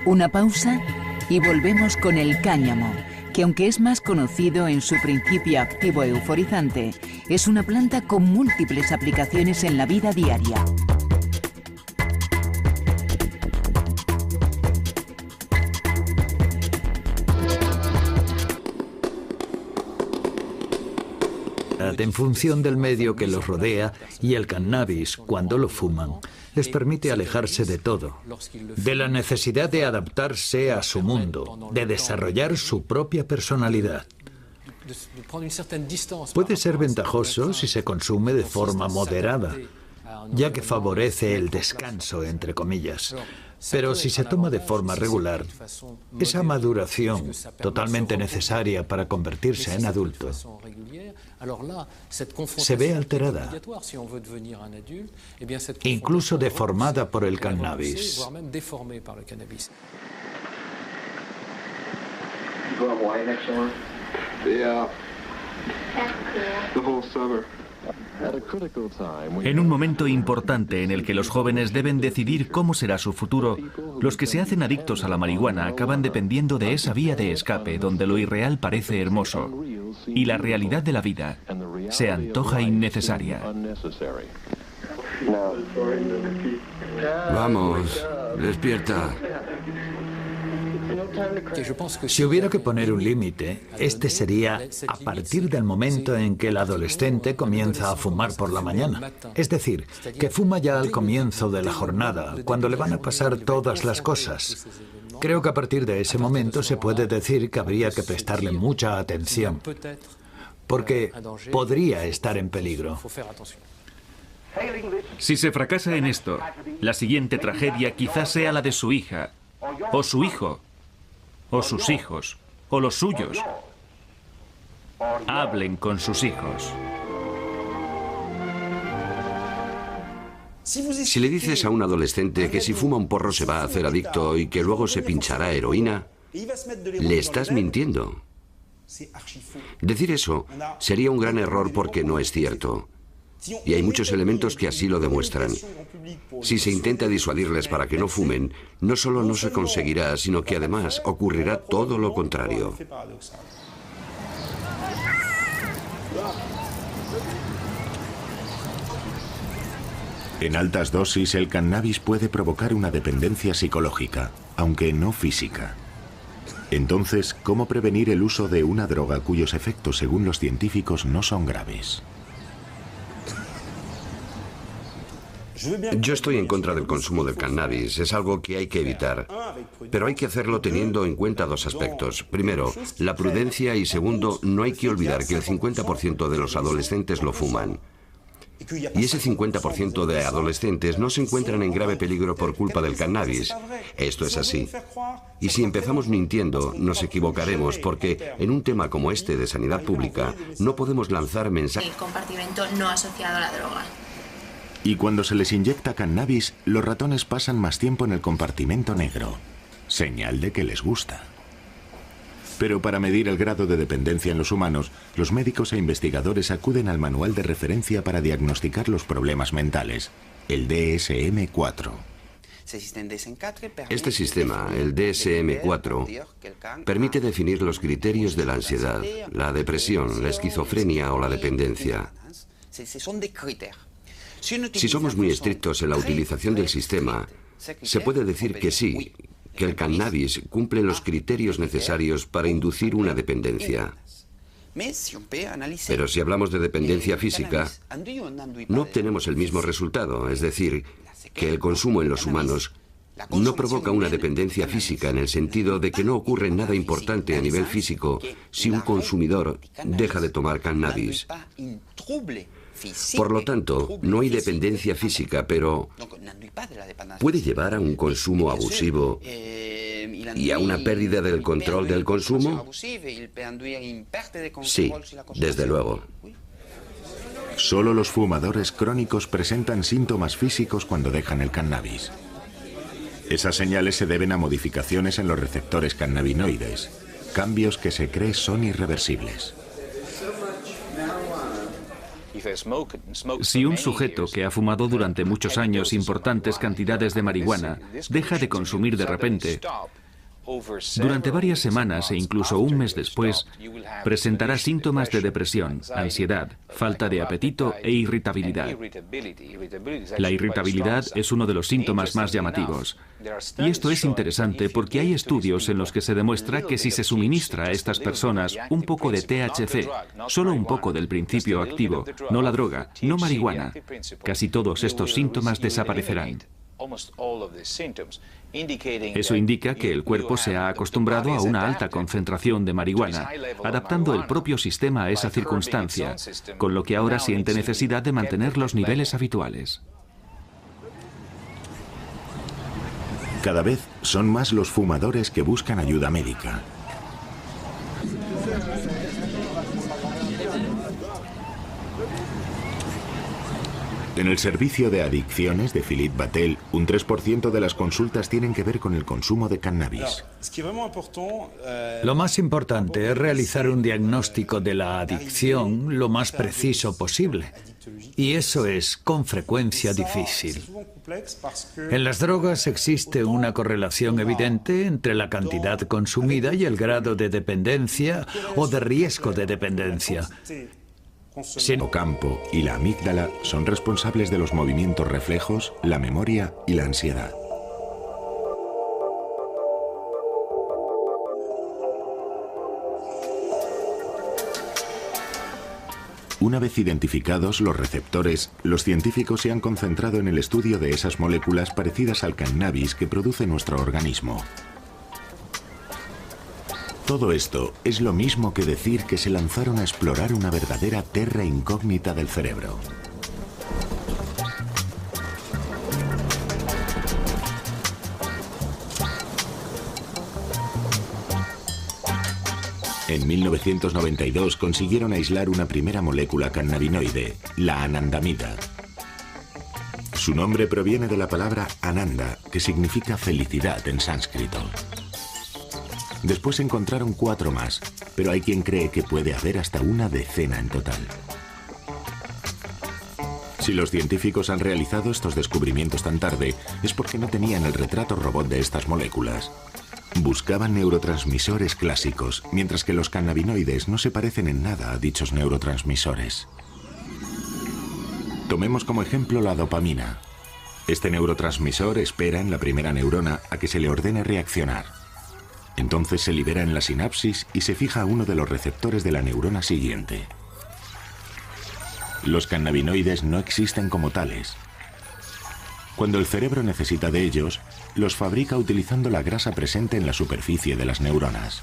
Una pausa y volvemos con el cáñamo, que aunque es más conocido en su principio activo euforizante, es una planta con múltiples aplicaciones en la vida diaria. En función del medio que los rodea, y el cannabis, cuando lo fuman, les permite alejarse de todo, de la necesidad de adaptarse a su mundo, de desarrollar su propia personalidad. Puede ser ventajoso si se consume de forma moderada, ya que favorece el descanso, entre comillas. Pero si se toma de forma regular, esa maduración, totalmente necesaria para convertirse en adulto, se ve alterada, incluso deformada por el cannabis. En un momento importante en el que los jóvenes deben decidir cómo será su futuro, los que se hacen adictos a la marihuana acaban dependiendo de esa vía de escape donde lo irreal parece hermoso y la realidad de la vida se antoja innecesaria. Vamos, despierta. Si hubiera que poner un límite, este sería a partir del momento en que el adolescente comienza a fumar por la mañana. Es decir, que fuma ya al comienzo de la jornada, cuando le van a pasar todas las cosas. Creo que a partir de ese momento se puede decir que habría que prestarle mucha atención, porque podría estar en peligro. Si se fracasa en esto, la siguiente tragedia quizás sea la de su hija, o su hijo, o sus hijos, o los suyos. Hablen con sus hijos. Si le dices a un adolescente que si fuma un porro se va a hacer adicto y que luego se pinchará heroína, le estás mintiendo. Decir eso sería un gran error porque no es cierto. Y hay muchos elementos que así lo demuestran. Si se intenta disuadirles para que no fumen, no solo no se conseguirá, sino que además ocurrirá todo lo contrario. En altas dosis, el cannabis puede provocar una dependencia psicológica, aunque no física. Entonces, ¿cómo prevenir el uso de una droga cuyos efectos, según los científicos, no son graves? Yo estoy en contra del consumo del cannabis, es algo que hay que evitar. Pero hay que hacerlo teniendo en cuenta dos aspectos. Primero, la prudencia y segundo, no hay que olvidar que el 50% de los adolescentes lo fuman. Y ese 50% de adolescentes no se encuentran en grave peligro por culpa del cannabis. Esto es así. Y si empezamos mintiendo, nos equivocaremos porque en un tema como este de sanidad pública no podemos lanzar mensajes. El compartimento no asociado a la droga. Y cuando se les inyecta cannabis, los ratones pasan más tiempo en el compartimento negro, señal de que les gusta. Pero para medir el grado de dependencia en los humanos, los médicos e investigadores acuden al manual de referencia para diagnosticar los problemas mentales, el DSM-4. Este sistema, el DSM-4, permite definir los criterios de la ansiedad, la depresión, la esquizofrenia o la dependencia. Si somos muy estrictos en la utilización del sistema, se puede decir que sí, que el cannabis cumple los criterios necesarios para inducir una dependencia. Pero si hablamos de dependencia física, no obtenemos el mismo resultado, es decir, que el consumo en los humanos no provoca una dependencia física en el sentido de que no ocurre nada importante a nivel físico si un consumidor deja de tomar cannabis. Por lo tanto, no hay dependencia física, pero ¿puede llevar a un consumo abusivo y a una pérdida del control del consumo? Sí, desde luego. Solo los fumadores crónicos presentan síntomas físicos cuando dejan el cannabis. Esas señales se deben a modificaciones en los receptores cannabinoides, cambios que se cree son irreversibles. Si un sujeto que ha fumado durante muchos años importantes cantidades de marihuana deja de consumir de repente, durante varias semanas e incluso un mes después, presentará síntomas de depresión, ansiedad, falta de apetito e irritabilidad. La irritabilidad es uno de los síntomas más llamativos. Y esto es interesante porque hay estudios en los que se demuestra que si se suministra a estas personas un poco de THC, solo un poco del principio activo, no la droga, no marihuana, casi todos estos síntomas desaparecerán. Eso indica que el cuerpo se ha acostumbrado a una alta concentración de marihuana, adaptando el propio sistema a esa circunstancia, con lo que ahora siente necesidad de mantener los niveles habituales. Cada vez son más los fumadores que buscan ayuda médica. En el servicio de adicciones de Philippe Battel, un 3% de las consultas tienen que ver con el consumo de cannabis. Lo más importante es realizar un diagnóstico de la adicción lo más preciso posible. Y eso es, con frecuencia, difícil. En las drogas existe una correlación evidente entre la cantidad consumida y el grado de dependencia o de riesgo de dependencia. El hipocampo y la amígdala son responsables de los movimientos reflejos, la memoria y la ansiedad. Una vez identificados los receptores, los científicos se han concentrado en el estudio de esas moléculas parecidas al cannabis que produce nuestro organismo. Todo esto es lo mismo que decir que se lanzaron a explorar una verdadera terra incógnita del cerebro. En 1992 consiguieron aislar una primera molécula cannabinoide, la anandamida. Su nombre proviene de la palabra ananda, que significa felicidad en sánscrito. Después encontraron 4 más, pero hay quien cree que puede haber hasta una decena en total. Si los científicos han realizado estos descubrimientos tan tarde, es porque no tenían el retrato robot de estas moléculas. Buscaban neurotransmisores clásicos, mientras que los cannabinoides no se parecen en nada a dichos neurotransmisores. Tomemos como ejemplo la dopamina. Este neurotransmisor espera en la primera neurona a que se le ordene reaccionar. Entonces se libera en la sinapsis y se fija a uno de los receptores de la neurona siguiente. Los cannabinoides no existen como tales. Cuando el cerebro necesita de ellos, los fabrica utilizando la grasa presente en la superficie de las neuronas.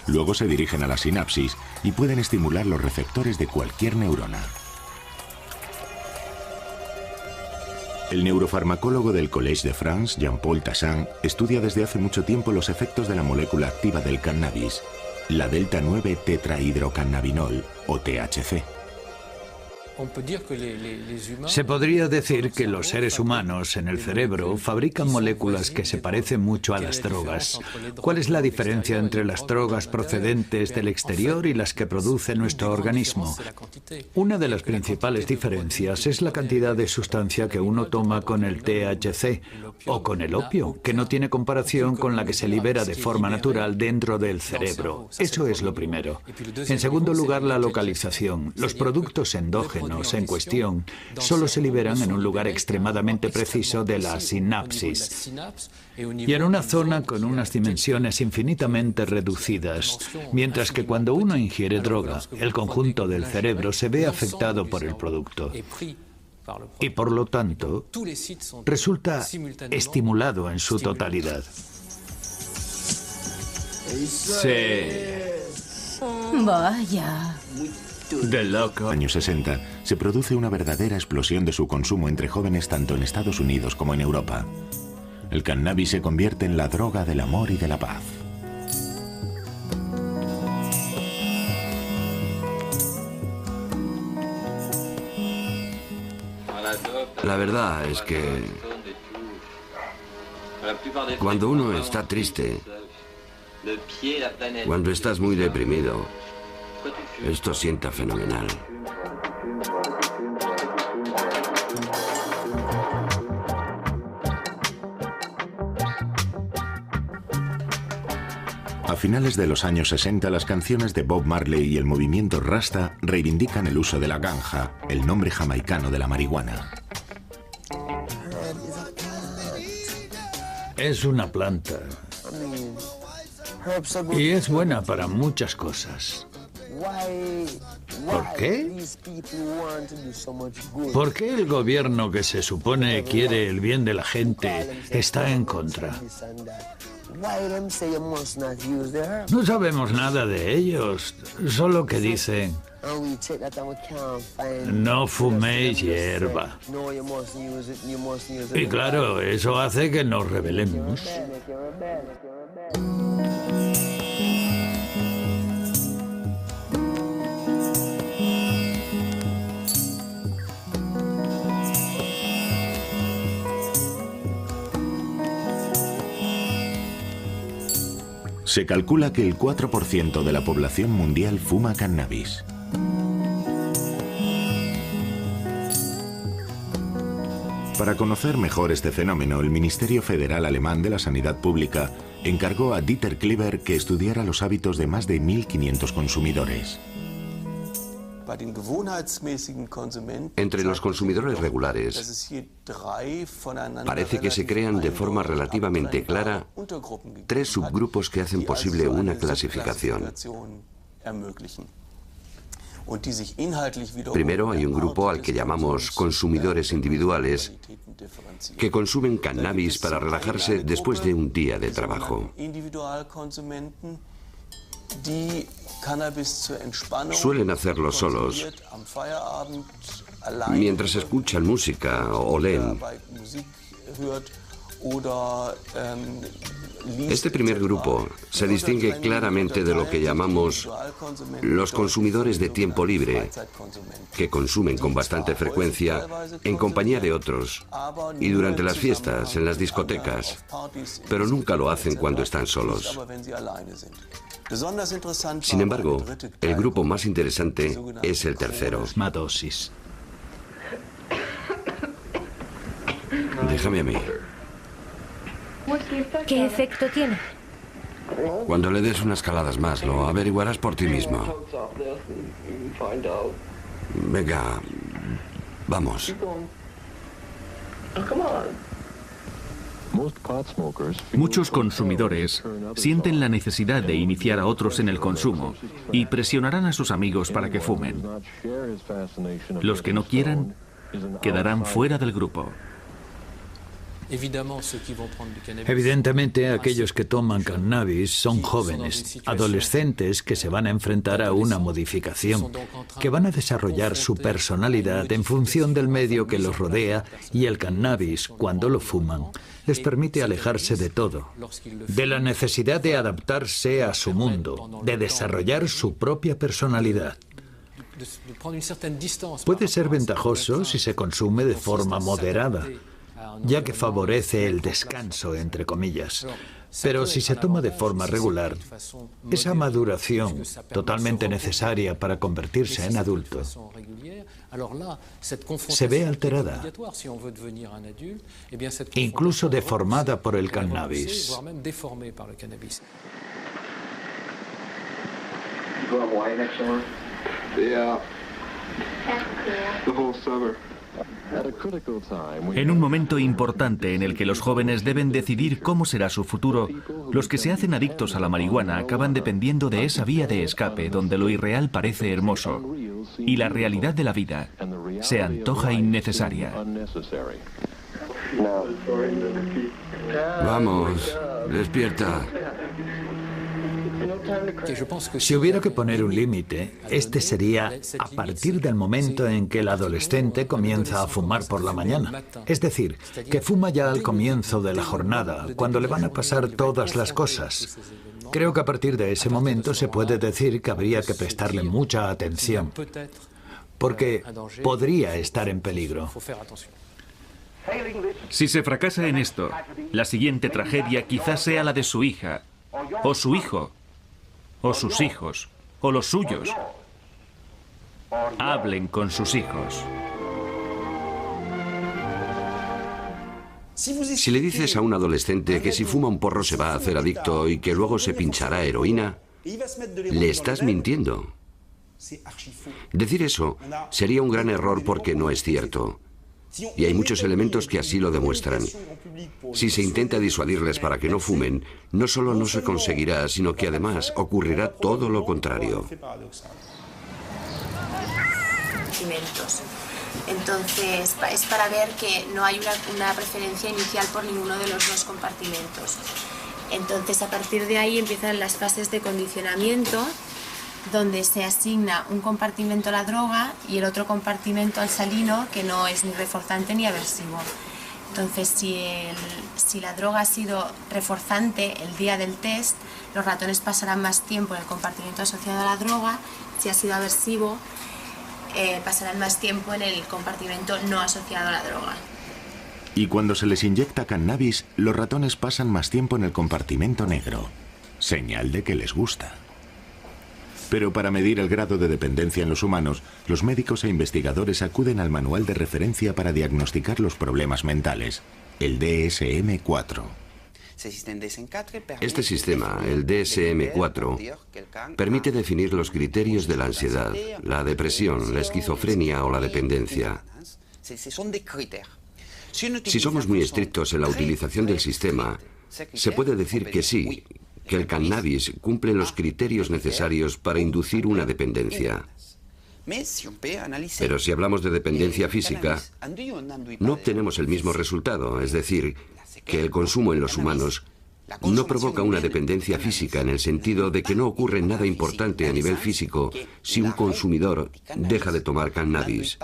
Luego se dirigen a la sinapsis y pueden estimular los receptores de cualquier neurona. El neurofarmacólogo del Collège de France, Jean-Paul Tassin, estudia desde hace mucho tiempo los efectos de la molécula activa del cannabis, la delta-9-tetrahidrocannabinol, o THC. Se podría decir que los seres humanos en el cerebro fabrican moléculas que se parecen mucho a las drogas. ¿Cuál es la diferencia entre las drogas procedentes del exterior y las que produce nuestro organismo? Una de las principales diferencias es la cantidad de sustancia que uno toma con el THC o con el opio, que no tiene comparación con la que se libera de forma natural dentro del cerebro. Eso es lo primero. En segundo lugar, la localización. Los productos endógenos en cuestión solo se liberan en un lugar extremadamente preciso de la sinapsis y en una zona con unas dimensiones infinitamente reducidas, mientras que cuando uno ingiere droga, el conjunto del cerebro se ve afectado por el producto y por lo tanto resulta estimulado en su totalidad. Sí. Vaya. De loco. En los años 60 se produce una verdadera explosión de su consumo entre jóvenes tanto en Estados Unidos como en Europa. El cannabis se convierte en la droga del amor y de la paz. La verdad es que cuando uno está triste, cuando estás muy deprimido, esto sienta fenomenal. A finales de los años 60, las canciones de Bob Marley y el movimiento Rasta reivindican el uso de la ganja, el nombre jamaicano de la marihuana. Es una planta. Y es buena para muchas cosas. ¿Por qué? ¿Por qué el gobierno que se supone quiere el bien de la gente está en contra? No sabemos nada de ellos, solo que dicen: no fuméis hierba. Y claro, eso hace que nos rebelemos. Se calcula que el 4% de la población mundial fuma cannabis. Para conocer mejor este fenómeno, el Ministerio Federal Alemán de la Sanidad Pública encargó a Dieter Kleber que estudiara los hábitos de más de 1.500 consumidores. Entre los consumidores regulares, parece que se crean de forma relativamente clara 3 subgrupos que hacen posible una clasificación. Primero, hay un grupo al que llamamos consumidores individuales, que consumen cannabis para relajarse después de un día de trabajo. Suelen hacerlo solos, mientras escuchan música o leen. Este primer grupo se distingue claramente de lo que llamamos los consumidores de tiempo libre, que consumen con bastante frecuencia en compañía de otros y durante las fiestas, en las discotecas, pero nunca lo hacen cuando están solos. Sin embargo, el grupo más interesante es el tercero. Dosis. Déjame a mí. ¿Qué efecto tiene? Cuando le des unas caladas más, lo averiguarás por ti mismo. Venga, vamos. Muchos consumidores sienten la necesidad de iniciar a otros en el consumo y presionarán a sus amigos para que fumen. Los que no quieran quedarán fuera del grupo. Evidentemente, aquellos que toman cannabis son jóvenes, adolescentes que se van a enfrentar a una modificación, que van a desarrollar su personalidad en función del medio que los rodea, y el cannabis, cuando lo fuman, les permite alejarse de todo, de la necesidad de adaptarse a su mundo, de desarrollar su propia personalidad. Puede ser ventajoso si se consume de forma moderada, ya que favorece el descanso, entre comillas. Pero si se toma de forma regular, esa maduración, totalmente necesaria para convertirse en adulto, se ve alterada, incluso deformada por el cannabis. En un momento importante en el que los jóvenes deben decidir cómo será su futuro, los que se hacen adictos a la marihuana acaban dependiendo de esa vía de escape donde lo irreal parece hermoso y la realidad de la vida se antoja innecesaria. Vamos, despierta. Si hubiera que poner un límite, este sería a partir del momento en que el adolescente comienza a fumar por la mañana. Es decir, que fuma ya al comienzo de la jornada, cuando le van a pasar todas las cosas. Creo que a partir de ese momento se puede decir que habría que prestarle mucha atención, porque podría estar en peligro. Si se fracasa en esto, la siguiente tragedia quizás sea la de su hija, o su hijo, o sus hijos, o los suyos. Hablen con sus hijos. Si le dices a un adolescente que si fuma un porro se va a hacer adicto y que luego se pinchará heroína, le estás mintiendo. Decir eso sería un gran error porque no es cierto. Y hay muchos elementos que así lo demuestran. Si se intenta disuadirles para que no fumen, no solo no se conseguirá, sino que además ocurrirá todo lo contrario. Entonces, es para ver que no hay una preferencia inicial por ninguno de los dos compartimentos. Entonces, a partir de ahí empiezan las fases de condicionamiento, donde se asigna un compartimento a la droga y el otro compartimento al salino, que no es ni reforzante ni aversivo. Entonces, si la droga ha sido reforzante el día del test, los ratones pasarán más tiempo en el compartimento asociado a la droga. Si ha sido aversivo, pasarán más tiempo en el compartimento no asociado a la droga. Y cuando se les inyecta cannabis, los ratones pasan más tiempo en el compartimento negro, señal de que les gusta. Pero para medir el grado de dependencia en los humanos, los médicos e investigadores acuden al manual de referencia para diagnosticar los problemas mentales, el DSM-4. Este sistema, el DSM-4, permite definir los criterios de la ansiedad, la depresión, la esquizofrenia o la dependencia. Si somos muy estrictos en la utilización del sistema, se puede decir que sí, que el cannabis cumple los criterios necesarios para inducir una dependencia. Pero si hablamos de dependencia física, no obtenemos el mismo resultado, es decir, que el consumo en los humanos no provoca una dependencia física en el sentido de que no ocurre nada importante a nivel físico si un consumidor deja de tomar cannabis.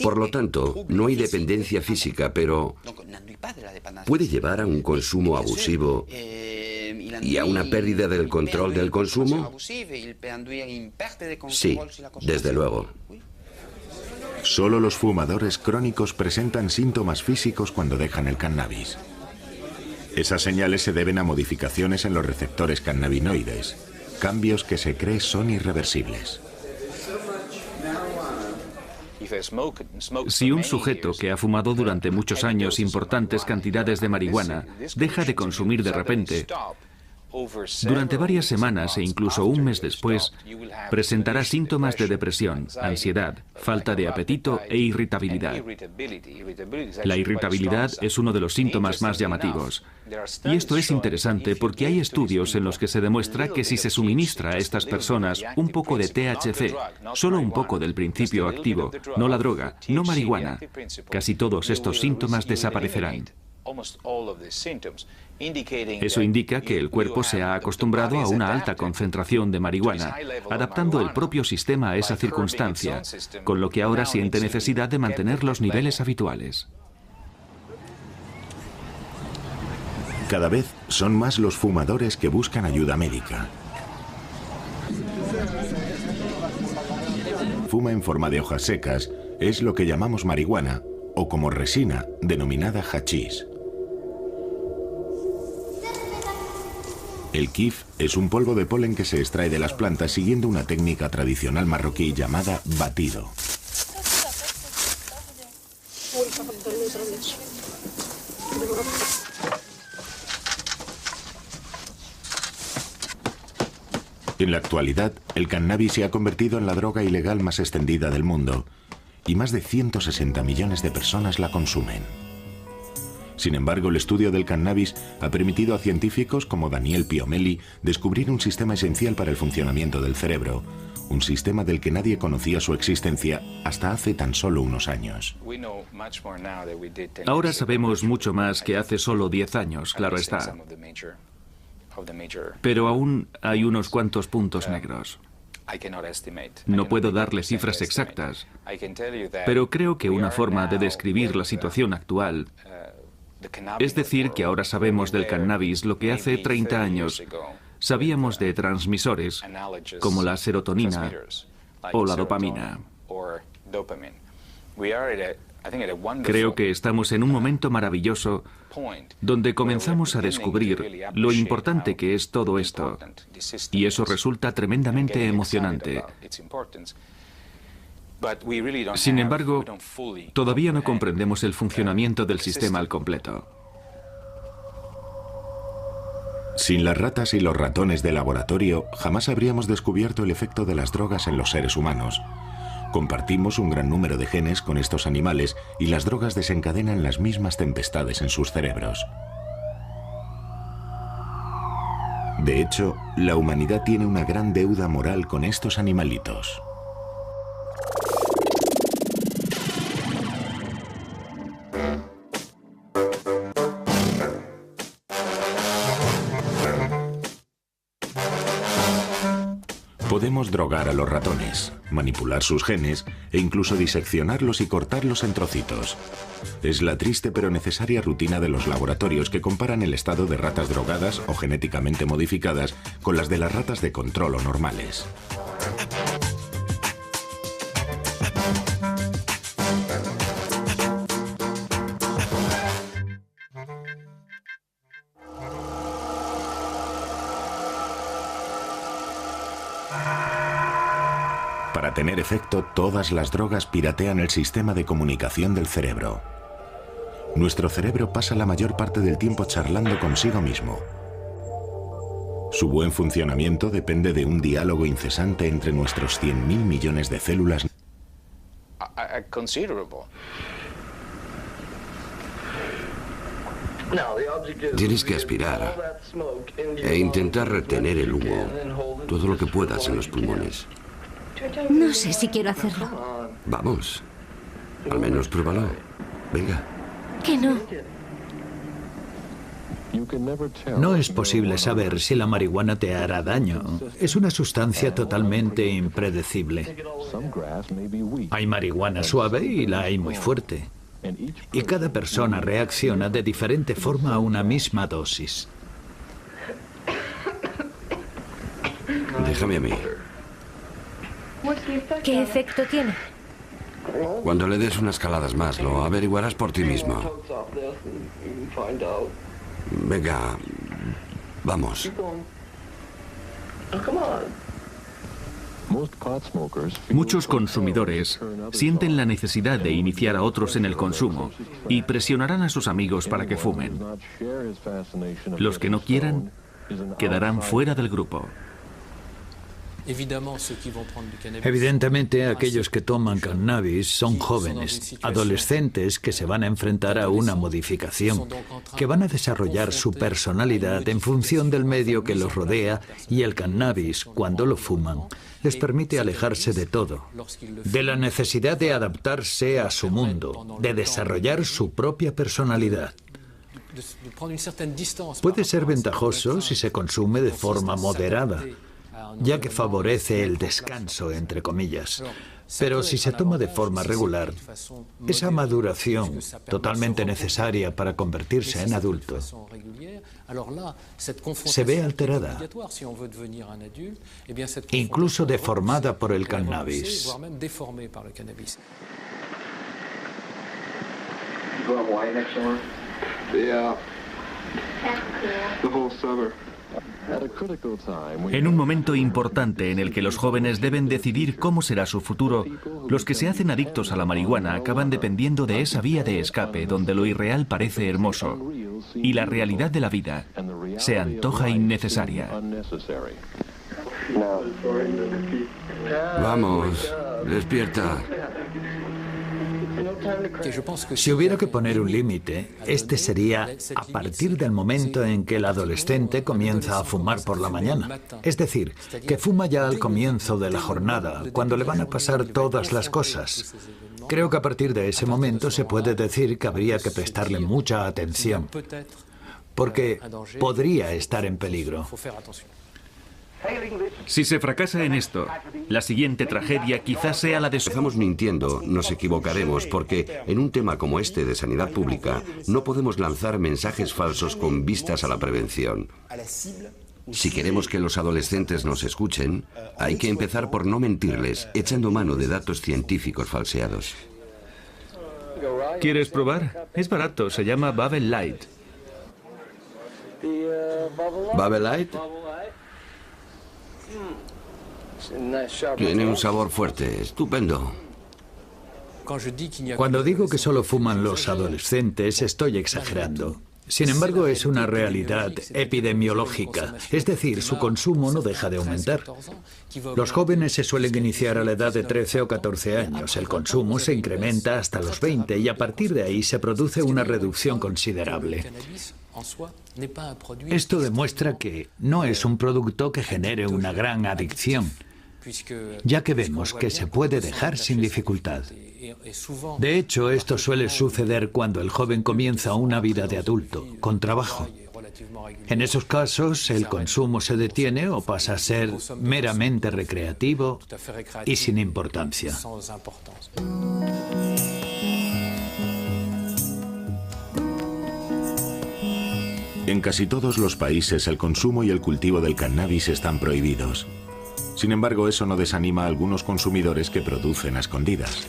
Por lo tanto, no hay dependencia física, pero ¿puede llevar a un consumo abusivo y a una pérdida del control del consumo? Sí, desde luego. Solo los fumadores crónicos presentan síntomas físicos cuando dejan el cannabis. Esas señales se deben a modificaciones en los receptores cannabinoides, cambios que se cree son irreversibles. Si un sujeto que ha fumado durante muchos años importantes cantidades de marihuana deja de consumir de repente, durante varias semanas e incluso un mes después, presentará síntomas de depresión, ansiedad, falta de apetito e irritabilidad. La irritabilidad es uno de los síntomas más llamativos. Y esto es interesante porque hay estudios en los que se demuestra que si se suministra a estas personas un poco de THC, solo un poco del principio activo, no la droga, no marihuana, casi todos estos síntomas desaparecerán. Eso indica que el cuerpo se ha acostumbrado a una alta concentración de marihuana, adaptando el propio sistema a esa circunstancia, con lo que ahora siente necesidad de mantener los niveles habituales. Cada vez son más los fumadores que buscan ayuda médica. Fuma en forma de hojas secas es lo que llamamos marihuana, o como resina, denominada hachís. El kif es un polvo de polen que se extrae de las plantas siguiendo una técnica tradicional marroquí llamada batido. En la actualidad, el cannabis se ha convertido en la droga ilegal más extendida del mundo y más de 160 millones de personas la consumen. Sin embargo, el estudio del cannabis ha permitido a científicos como Daniel Piomelli descubrir un sistema esencial para el funcionamiento del cerebro, un sistema del que nadie conocía su existencia hasta hace tan solo unos años. Ahora sabemos mucho más que hace solo 10 años, claro está. Pero aún hay unos cuantos puntos negros. No puedo darle cifras exactas, pero creo que una forma de describir la situación actual es decir que ahora sabemos del cannabis lo que hace 30 años sabíamos de transmisores como la serotonina o la dopamina. Creo que estamos en un momento maravilloso donde comenzamos a descubrir lo importante que es todo esto, y eso resulta tremendamente emocionante. Sin embargo, todavía no comprendemos el funcionamiento del sistema al completo. Sin las ratas y los ratones de laboratorio, jamás habríamos descubierto el efecto de las drogas en los seres humanos. Compartimos un gran número de genes con estos animales y las drogas desencadenan las mismas tempestades en sus cerebros. De hecho, la humanidad tiene una gran deuda moral con estos animalitos. Podemos drogar a los ratones, manipular sus genes e incluso diseccionarlos y cortarlos en trocitos. Es la triste pero necesaria rutina de los laboratorios que comparan el estado de ratas drogadas o genéticamente modificadas con las de las ratas de control o normales. Para tener efecto, todas las drogas piratean el sistema de comunicación del cerebro. Nuestro cerebro pasa la mayor parte del tiempo charlando consigo mismo. Su buen funcionamiento depende de un diálogo incesante entre nuestros 100.000 millones de células. Tienes que aspirar e intentar retener el humo, todo lo que puedas en los pulmones. No sé si quiero hacerlo. Vamos, al menos pruébalo. Venga. Que no. No es posible saber si la marihuana te hará daño. Es una sustancia totalmente impredecible. Hay marihuana suave y la hay muy fuerte. Y cada persona reacciona de diferente forma a una misma dosis. Déjame a mí. ¿Qué efecto tiene? Cuando le des unas caladas más, lo averiguarás por ti mismo. Venga, vamos. Muchos consumidores sienten la necesidad de iniciar a otros en el consumo y presionarán a sus amigos para que fumen. Los que no quieran quedarán fuera del grupo. Evidentemente, aquellos que toman cannabis son jóvenes, adolescentes que se van a enfrentar a una modificación, que van a desarrollar su personalidad en función del medio que los rodea, y el cannabis, cuando lo fuman, les permite alejarse de todo, de la necesidad de adaptarse a su mundo, de desarrollar su propia personalidad. Puede ser ventajoso si se consume de forma moderada, ya que favorece el descanso, entre comillas. Pero si se toma de forma regular, esa maduración, totalmente necesaria para convertirse en adulto, se ve alterada, incluso deformada por el cannabis. En un momento importante en el que los jóvenes deben decidir cómo será su futuro, los que se hacen adictos a la marihuana acaban dependiendo de esa vía de escape donde lo irreal parece hermoso y la realidad de la vida se antoja innecesaria. Vamos, despierta. Si hubiera que poner un límite, este sería a partir del momento en que el adolescente comienza a fumar por la mañana. Es decir, que fuma ya al comienzo de la jornada, cuando le van a pasar todas las cosas. Creo que a partir de ese momento se puede decir que habría que prestarle mucha atención, porque podría estar en peligro. Si se fracasa en esto, la siguiente tragedia quizás sea la de... Si empezamos mintiendo, nos equivocaremos, porque en un tema como este de sanidad pública no podemos lanzar mensajes falsos con vistas a la prevención. Si queremos que los adolescentes nos escuchen, hay que empezar por no mentirles, echando mano de datos científicos falseados. ¿Quieres probar? Es barato, se llama Babel Light. ¿Babel Light? Tiene un sabor fuerte, estupendo. Cuando digo que solo fuman los adolescentes, estoy exagerando. Sin embargo, es una realidad epidemiológica, es decir, su consumo no deja de aumentar. Los jóvenes se suelen iniciar a la edad de 13 o 14 años, el consumo se incrementa hasta los 20 y a partir de ahí se produce una reducción considerable. Esto demuestra que no es un producto que genere una gran adicción, ya que vemos que se puede dejar sin dificultad. De hecho, esto suele suceder cuando el joven comienza una vida de adulto, con trabajo. En esos casos, el consumo se detiene o pasa a ser meramente recreativo y sin importancia. En casi todos los países el consumo y el cultivo del cannabis están prohibidos. Sin embargo, eso no desanima a algunos consumidores que producen a escondidas.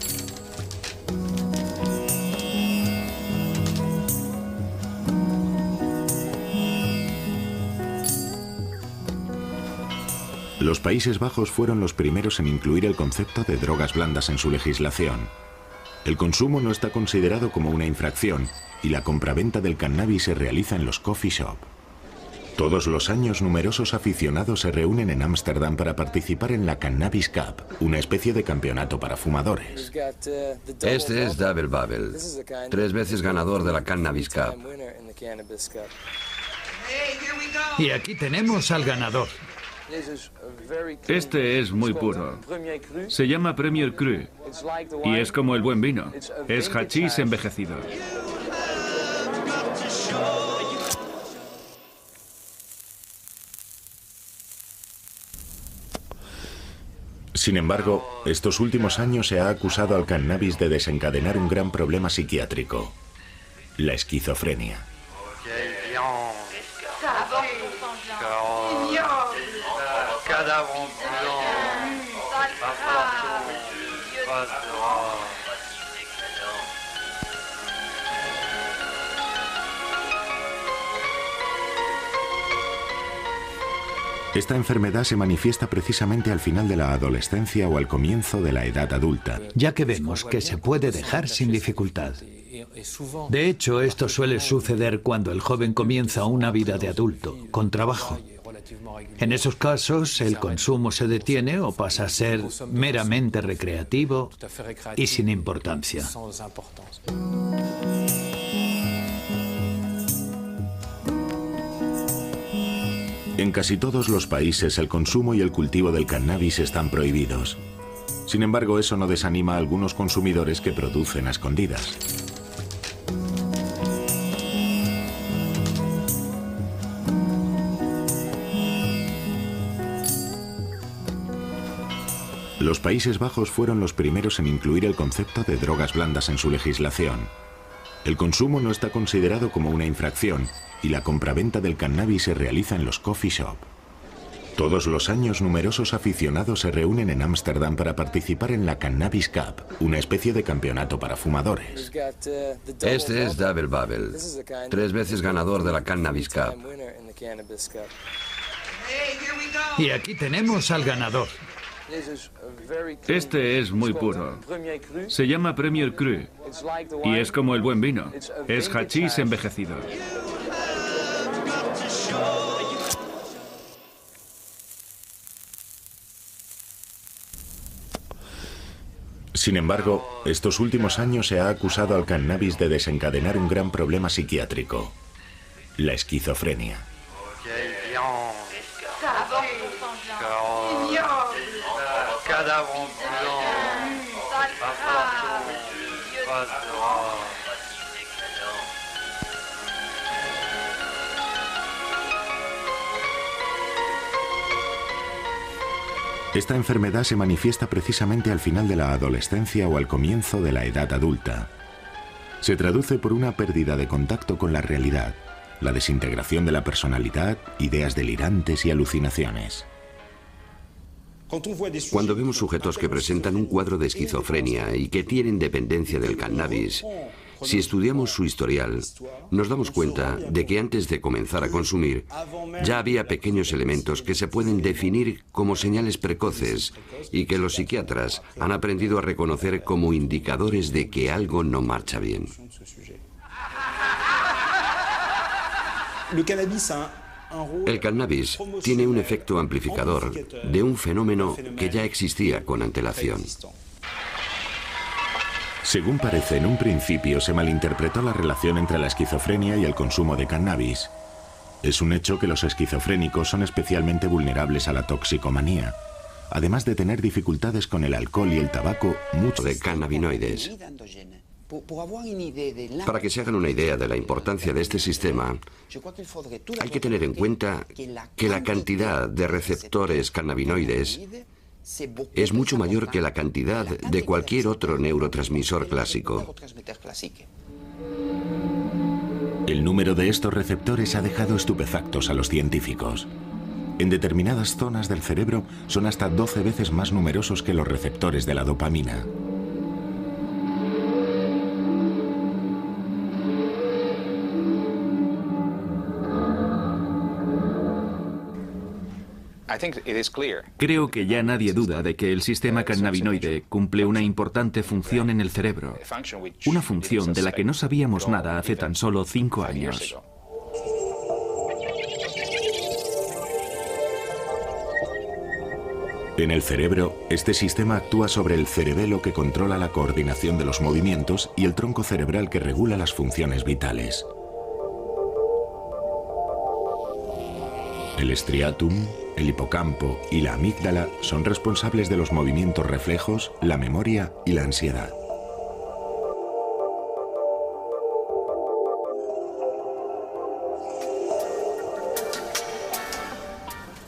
Los Países Bajos fueron los primeros en incluir el concepto de drogas blandas en su legislación. El consumo no está considerado como una infracción y la compraventa del cannabis se realiza en los coffee shop. Todos los años numerosos aficionados se reúnen en Ámsterdam para participar en la Cannabis Cup, una especie de campeonato para fumadores. Este es Double Babel, 3 veces ganador de la Cannabis Cup. Y aquí tenemos al ganador. Este es muy puro. Se llama Premier Cru y es como el buen vino. Es hachís envejecido. Sin embargo, estos últimos años se ha acusado al cannabis de desencadenar un gran problema psiquiátrico: la esquizofrenia. Esta enfermedad se manifiesta precisamente al final de la adolescencia o al comienzo de la edad adulta, ya que vemos que se puede dejar sin dificultad. De hecho, esto suele suceder cuando el joven comienza una vida de adulto, con trabajo. En esos casos, el consumo se detiene o pasa a ser meramente recreativo y sin importancia. En casi todos los países el consumo y el cultivo del cannabis están prohibidos. Sin embargo, eso no desanima a algunos consumidores que producen a escondidas. Los Países Bajos fueron los primeros en incluir el concepto de drogas blandas en su legislación. El consumo no está considerado como una infracción y la compraventa del cannabis se realiza en los coffee shop. Todos los años numerosos aficionados se reúnen en Ámsterdam para participar en la Cannabis Cup, una especie de campeonato para fumadores. Este es Double Babel, 3 veces ganador de la Cannabis Cup. Y aquí tenemos al ganador. Este es muy puro. Se llama Premier Cru y es como el buen vino. Es hachís envejecido. Sin embargo, estos últimos años se ha acusado al cannabis de desencadenar un gran problema psiquiátrico: la esquizofrenia. Esta enfermedad se manifiesta precisamente al final de la adolescencia o al comienzo de la edad adulta. Se traduce por una pérdida de contacto con la realidad, la desintegración de la personalidad, ideas delirantes y alucinaciones. Cuando vemos sujetos que presentan un cuadro de esquizofrenia y que tienen dependencia del cannabis, Si estudiamos su historial, nos damos cuenta de que antes de comenzar a consumir, ya había pequeños elementos que se pueden definir como señales precoces y que los psiquiatras han aprendido a reconocer como indicadores de que algo no marcha bien. El cannabis tiene un efecto amplificador de un fenómeno que ya existía con antelación. Según parece, en un principio se malinterpretó la relación entre la esquizofrenia y el consumo de cannabis. Es un hecho que los esquizofrénicos son especialmente vulnerables a la toxicomanía, además de tener dificultades con el alcohol y el tabaco, mucho de cannabinoides. Para que se hagan una idea de la importancia de este sistema, hay que tener en cuenta que la cantidad de receptores cannabinoides es mucho mayor que la cantidad de cualquier otro neurotransmisor clásico. El número de estos receptores ha dejado estupefactos a los científicos. En determinadas zonas del cerebro son hasta 12 veces más numerosos que los receptores de la dopamina. Creo que ya nadie duda de que el sistema cannabinoide cumple una importante función en el cerebro, una función de la que no sabíamos nada hace tan solo 5 años. En el cerebro, este sistema actúa sobre el cerebelo que controla la coordinación de los movimientos y el tronco cerebral que regula las funciones vitales. El striatum, el hipocampo y la amígdala son responsables de los movimientos reflejos, la memoria y la ansiedad.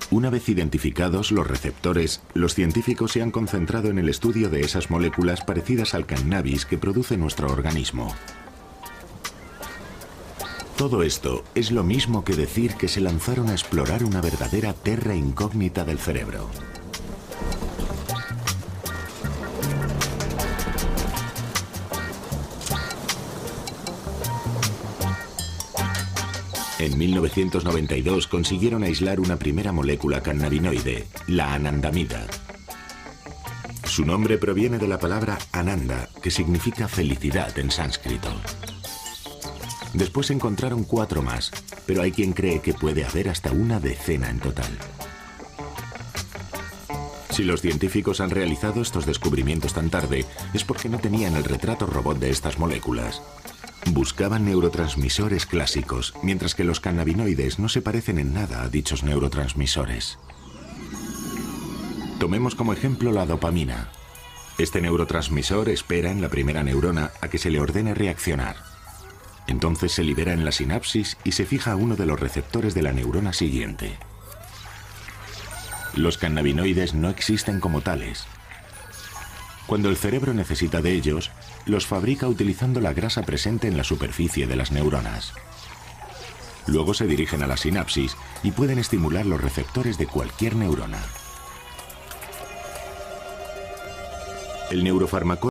Una vez identificados los receptores, los científicos se han concentrado en el estudio de esas moléculas parecidas al cannabis que produce nuestro organismo. Todo esto es lo mismo que decir que se lanzaron a explorar una verdadera terra incógnita del cerebro. En 1992 consiguieron aislar una primera molécula cannabinoide, la anandamida. Su nombre proviene de la palabra ananda, que significa felicidad en sánscrito. Después encontraron 4 más, pero hay quien cree que puede haber hasta una decena en total. Si los científicos han realizado estos descubrimientos tan tarde, es porque no tenían el retrato robot de estas moléculas. Buscaban neurotransmisores clásicos, mientras que los cannabinoides no se parecen en nada a dichos neurotransmisores. Tomemos como ejemplo la dopamina. Este neurotransmisor espera en la primera neurona a que se le ordene reaccionar. Entonces se libera en la sinapsis y se fija a uno de los receptores de la neurona siguiente. Los cannabinoides no existen como tales. Cuando el cerebro necesita de ellos, los fabrica utilizando la grasa presente en la superficie de las neuronas. Luego se dirigen a la sinapsis y pueden estimular los receptores de cualquier neurona. El neurofármaco